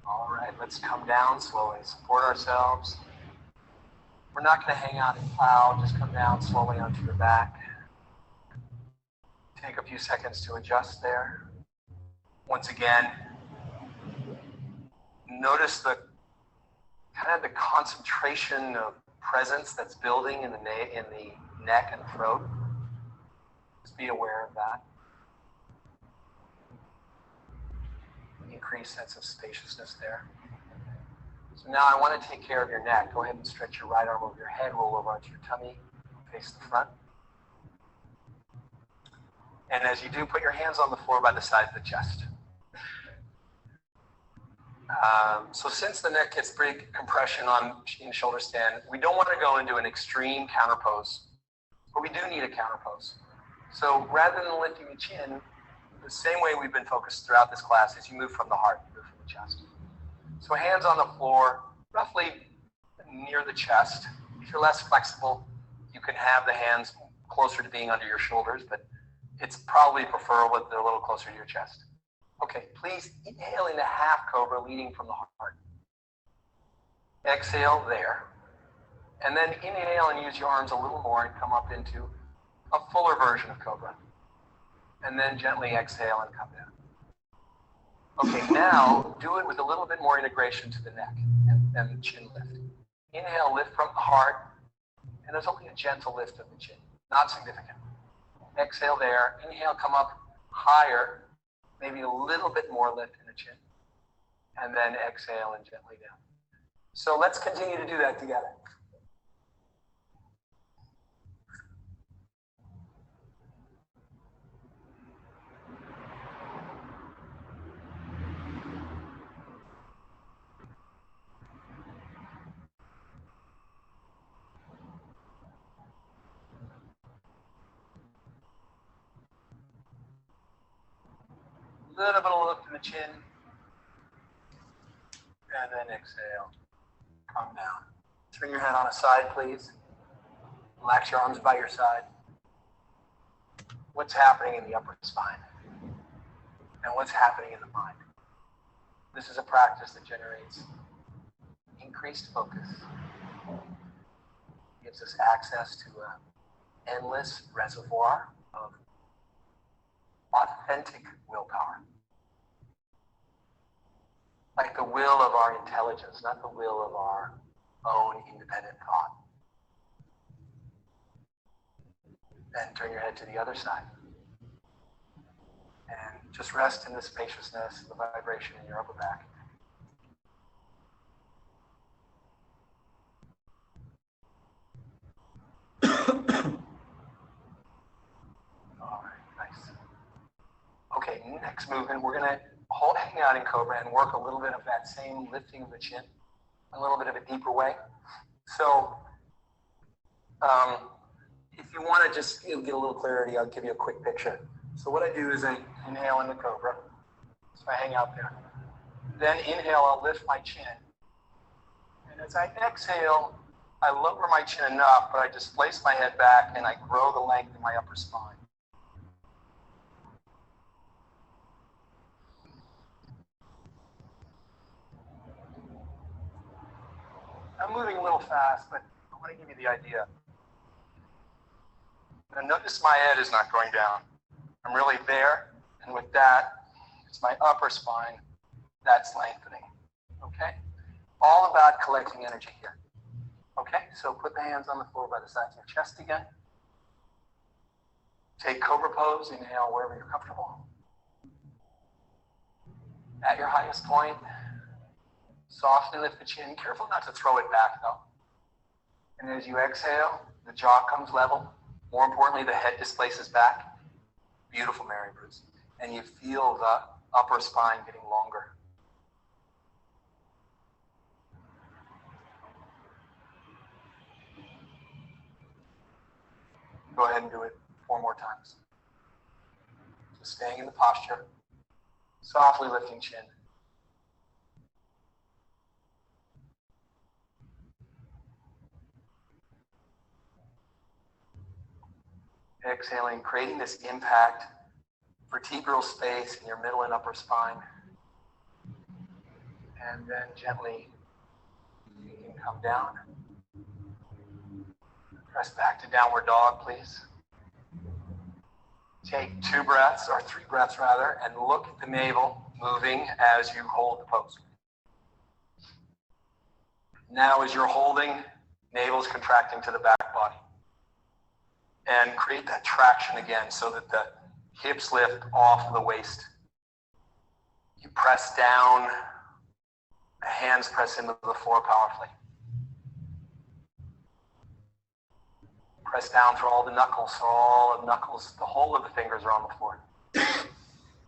All right, let's come down slowly. Support ourselves. We're not going to hang out and plow. Just come down slowly onto your back. Take a few seconds to adjust there. Once again, notice the kind of the concentration of presence that's building in the neck and throat. Just be aware of that. Increased sense of spaciousness there. So now I want to take care of your neck. Go ahead and stretch your right arm over your head, roll over onto your tummy, face the front. And as you do, put your hands on the floor by the side of the chest. So since the neck gets big compression in shoulder stand, we don't want to go into an extreme counter pose, but we do need a counter pose. So rather than lifting the chin, the same way we've been focused throughout this class is you move from the heart, you move from the chest. So hands on the floor, roughly near the chest. If you're less flexible, you can have the hands closer to being under your shoulders, but it's probably preferable if they're a little closer to your chest. Okay, please inhale into half cobra leading from the heart. Exhale there. And then inhale and use your arms a little more and come up into a fuller version of cobra. And then gently exhale and come down. Okay, now do it with a little bit more integration to the neck and the chin lift. Inhale, lift from the heart, and there's only a gentle lift of the chin, not significant. Exhale there. Inhale, come up higher, maybe a little bit more lift in the chin, and then exhale and gently down. So let's continue to do that together. A little bit of lift in the chin, and then exhale, come down. Turn your head on a side, please. Relax your arms by your side. What's happening in the upper spine? And what's happening in the mind? This is a practice that generates increased focus, gives us access to an endless reservoir of authentic willpower. Like the will of our intelligence, not the will of our own independent thought. Then turn your head to the other side. And just rest in the spaciousness, the vibration in your upper back. All right, nice. Okay, next movement, we're going to hang out in Cobra and work a little bit of that same lifting of the chin, a little bit of a deeper way. So if you want to just get a little clarity, I'll give you a quick picture. So what I do is I inhale into Cobra. So I hang out there. Then inhale, I'll lift my chin. And as I exhale, I lower my chin enough, but I displace my head back and I grow the length in my upper spine. I'm moving a little fast, but I want to give you the idea. Now notice my head is not going down. I'm really there, and with that, it's my upper spine that's lengthening. Okay? All about collecting energy here. Okay? So put the hands on the floor by the sides of your chest again. Take Cobra Pose, inhale wherever you're comfortable. At your highest point, softly lift the chin. Careful not to throw it back though. And as you exhale, the jaw comes level. More importantly, the head displaces back. Beautiful, Mary Bruce. And you feel the upper spine getting longer. Go ahead and do it 4 more times. Just staying in the posture. Softly lifting chin. Exhaling, creating this impact, vertebral space in your middle and upper spine. And then gently you can come down. Press back to downward dog, please. Take 2 breaths, or 3 breaths rather, and look at the navel moving as you hold the pose. Now as you're holding, navel's contracting to the back body. And create that traction again so that the hips lift off the waist. You press down, the hands press into the floor powerfully. Press down through all the knuckles, so all the knuckles, the whole of the fingers are on the floor.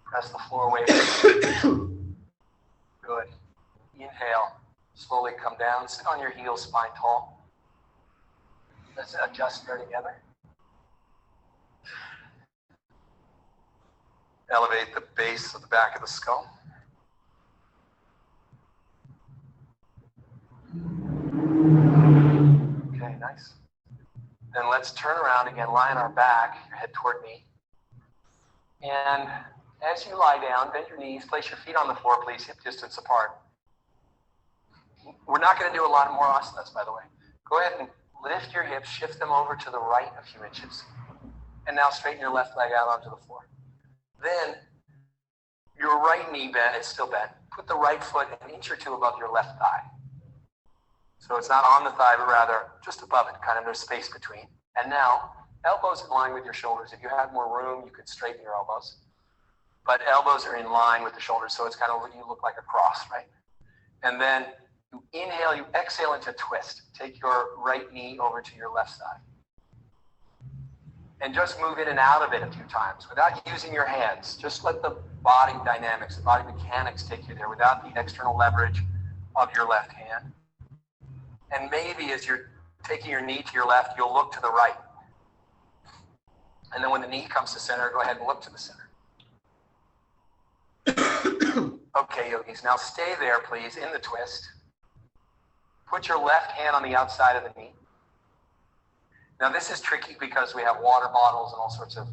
Press the floor away from you. Good. Inhale, slowly come down, sit on your heels, spine tall. Let's adjust there together. Elevate the base of the back of the skull. Okay, nice. Then let's turn around again, lie on our back, your head toward me. And as you lie down, bend your knees, place your feet on the floor, please, hip distance apart. We're not going to do a lot more asanas, by the way. Go ahead and lift your hips, shift them over to the right a few inches. And now straighten your left leg out onto the floor. Then, your right knee bent is still bent. Put the right foot an inch or 2 above your left thigh. So it's not on the thigh, but rather just above it, kind of there's space between. And now, elbows in line with your shoulders. If you had more room, you could straighten your elbows. But elbows are in line with the shoulders, so it's kind of, you look like a cross, right? And then you inhale, you exhale into twist. Take your right knee over to your left side. And just move in and out of it a few times without using your hands. Just let the body dynamics, the body mechanics take you there without the external leverage of your left hand. And maybe as you're taking your knee to your left, you'll look to the right. And then when the knee comes to center, go ahead and look to the center. Okay, yogis, now stay there, please, in the twist. Put your left hand on the outside of the knee. Now this is tricky because we have water bottles and all sorts of,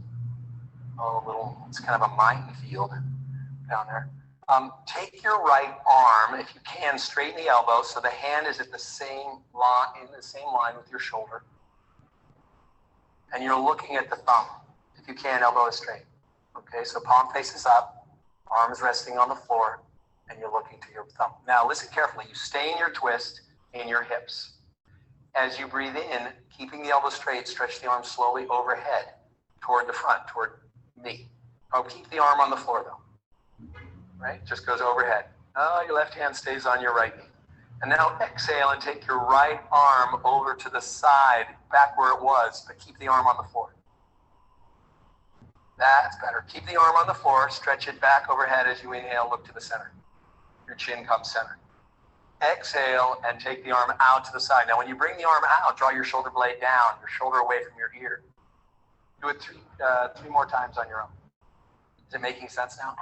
it's kind of a minefield down there. Take your right arm, if you can, straighten the elbow so the hand is at the same line, in the same line with your shoulder. And you're looking at the thumb. If you can, elbow is straight. Okay, so palm faces up, arms resting on the floor, and you're looking to your thumb. Now listen carefully. You stay in your twist in your hips. As you breathe in, keeping the elbow straight, stretch the arm slowly overhead toward the front, toward me. Oh, keep the arm on the floor though. Right? Just goes overhead. Oh, your left hand stays on your right knee. And now exhale and take your right arm over to the side, back where it was, but keep the arm on the floor. That's better. Keep the arm on the floor, stretch it back overhead as you inhale, look to the center. Your chin comes center. Exhale and take the arm out to the side. Now when you bring the arm out, draw your shoulder blade down, your shoulder away from your ear. Do it three more times on your own. Is it making sense now?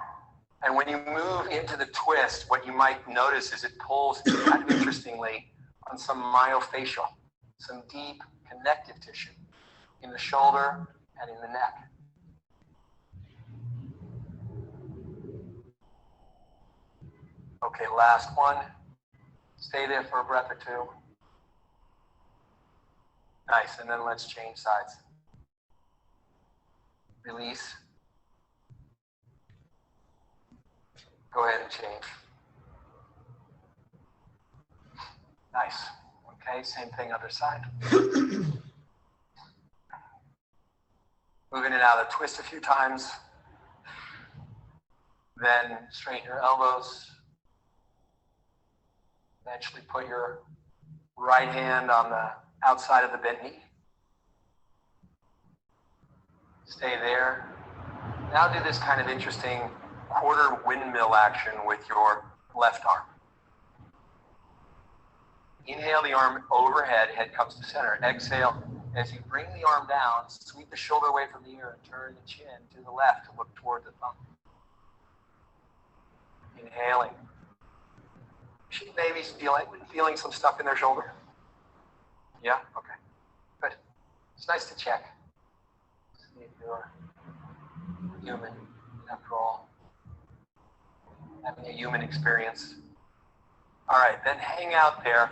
And when you move into the twist, what you might notice is it pulls, kind of interestingly, on some myofascial, some deep connective tissue in the shoulder and in the neck. Okay, last one. Stay there for a breath or 2. Nice, and then let's change sides. Release. Go ahead and change. Nice. Okay, same thing, other side. Moving it out of twist a few times. Then straighten your elbows. Eventually put your right hand on the outside of the bent knee. Stay there. Now do this kind of interesting quarter windmill action with your left arm. Inhale the arm overhead, head comes to center. Exhale, as you bring the arm down, sweep the shoulder away from the ear and turn the chin to the left to look toward the thumb. Inhaling. She maybe feeling some stuff in their shoulder. Yeah? Okay. Good. It's nice to check. See if you're human after all. Having a human experience. All right, then hang out there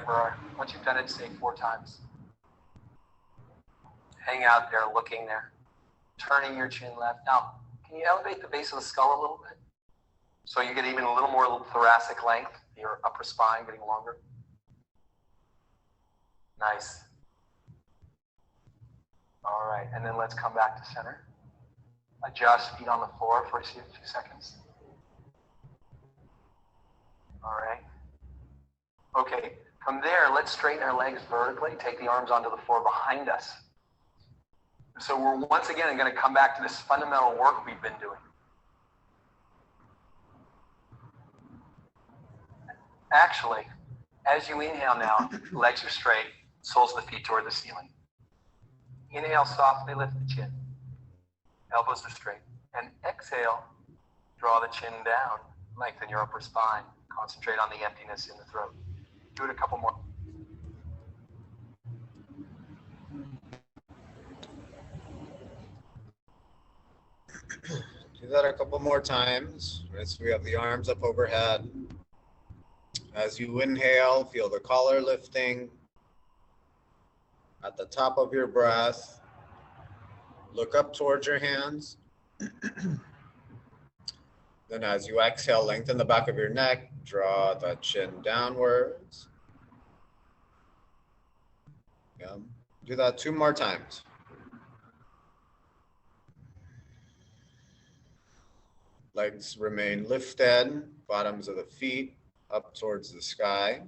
once you've done it, say 4 times. Hang out there, looking there, turning your chin left. Now, can you elevate the base of the skull a little bit? So you get even a little more thoracic length, your upper spine getting longer. Nice. All right, and then let's come back to center. Adjust, feet on the floor for a few seconds. All right. Okay, from there, let's straighten our legs vertically. Take the arms onto the floor behind us. So we're once again going to come back to this fundamental work we've been doing. Actually, as you inhale now, legs are straight, soles of the feet toward the ceiling. Inhale, softly lift the chin. Elbows are straight. And exhale, draw the chin down, lengthen your upper spine. Concentrate on the emptiness in the throat. Do it a couple more. Do that a couple more times. Right, so we have the arms up overhead. As you inhale, feel the collar lifting at the top of your breath. Look up towards your hands. Then as you exhale, lengthen the back of your neck, draw the chin downwards. Yeah. Do that 2 more times. Legs remain lifted, bottoms of the feet up towards the sky.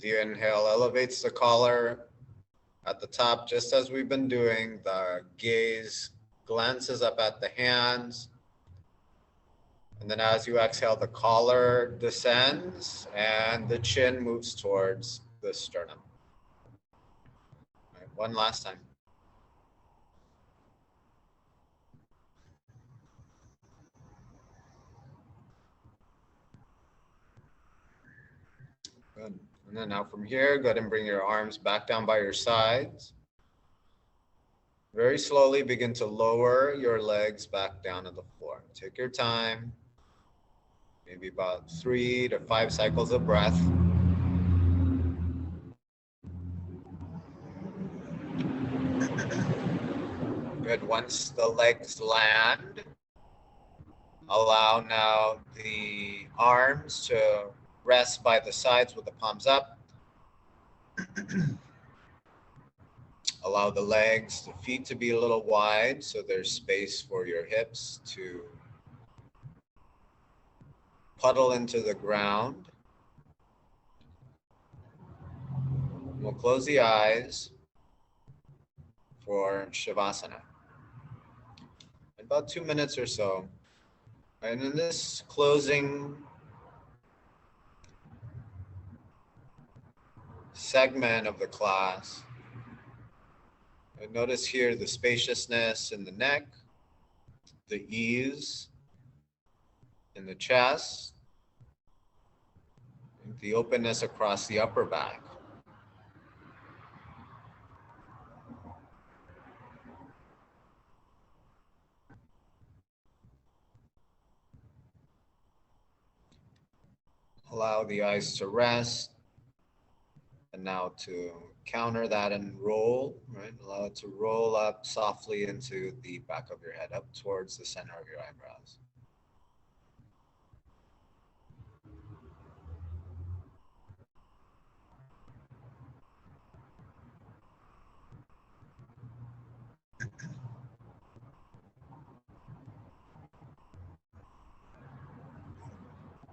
The inhale elevates the collar at the top, just as we've been doing. The gaze glances up at the hands. And then as you exhale, the collar descends and the chin moves towards the sternum. All right, one last time. Good. And then now from here, go ahead and bring your arms back down by your sides. Very slowly begin to lower your legs back down to the floor. Take your time, maybe about 3 to 5 cycles of breath. Good. Once the legs land, allow now the arms to rest by the sides with the palms up. Allow the legs, the feet to be a little wide so there's space for your hips to puddle into the ground. We'll close the eyes for Shavasana. In about 2 minutes or so. And in this closing segment of the class, I notice here the spaciousness in the neck, the ease in the chest, and the openness across the upper back. Allow the eyes to rest. And now to counter that and roll, right? Allow it to roll up softly into the back of your head, up towards the center of your eyebrows.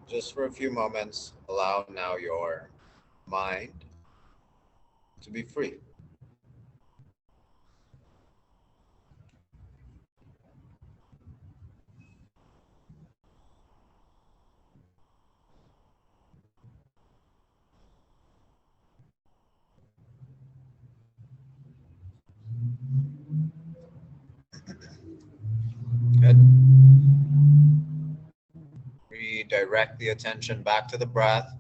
Just for a few moments, allow now your mind to be free. Good. Redirect the attention back to the breath.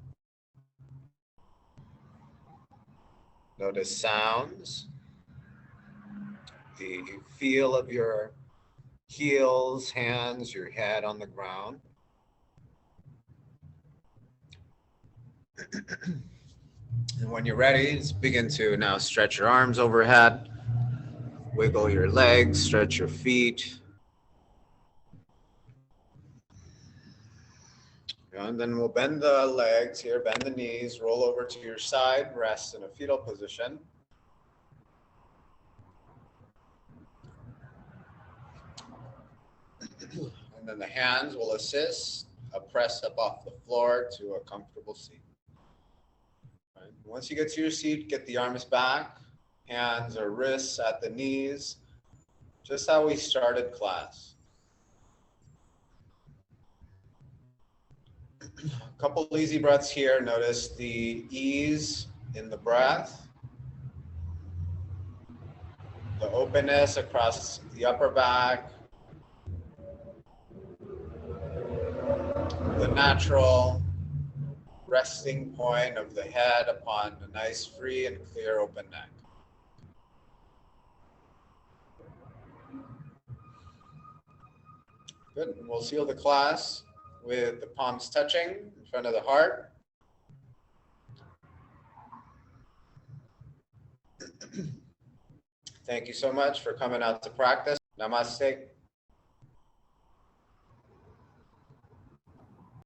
Notice sounds, the feel of your heels, hands, your head on the ground. And when you're ready, just begin to now stretch your arms overhead, wiggle your legs, stretch your feet. And then we'll bend the legs here, bend the knees, roll over to your side, rest in a fetal position. And then the hands will assist, a press up off the floor to a comfortable seat. Right. Once you get to your seat, get the arms back, hands or wrists at the knees, just how we started class. A couple easy breaths here. Notice the ease in the breath, the openness across the upper back, the natural resting point of the head upon a nice free and clear open neck. Good. And we'll seal the class with the palms touching in front of the heart. Thank you so much for coming out to practice. Namaste.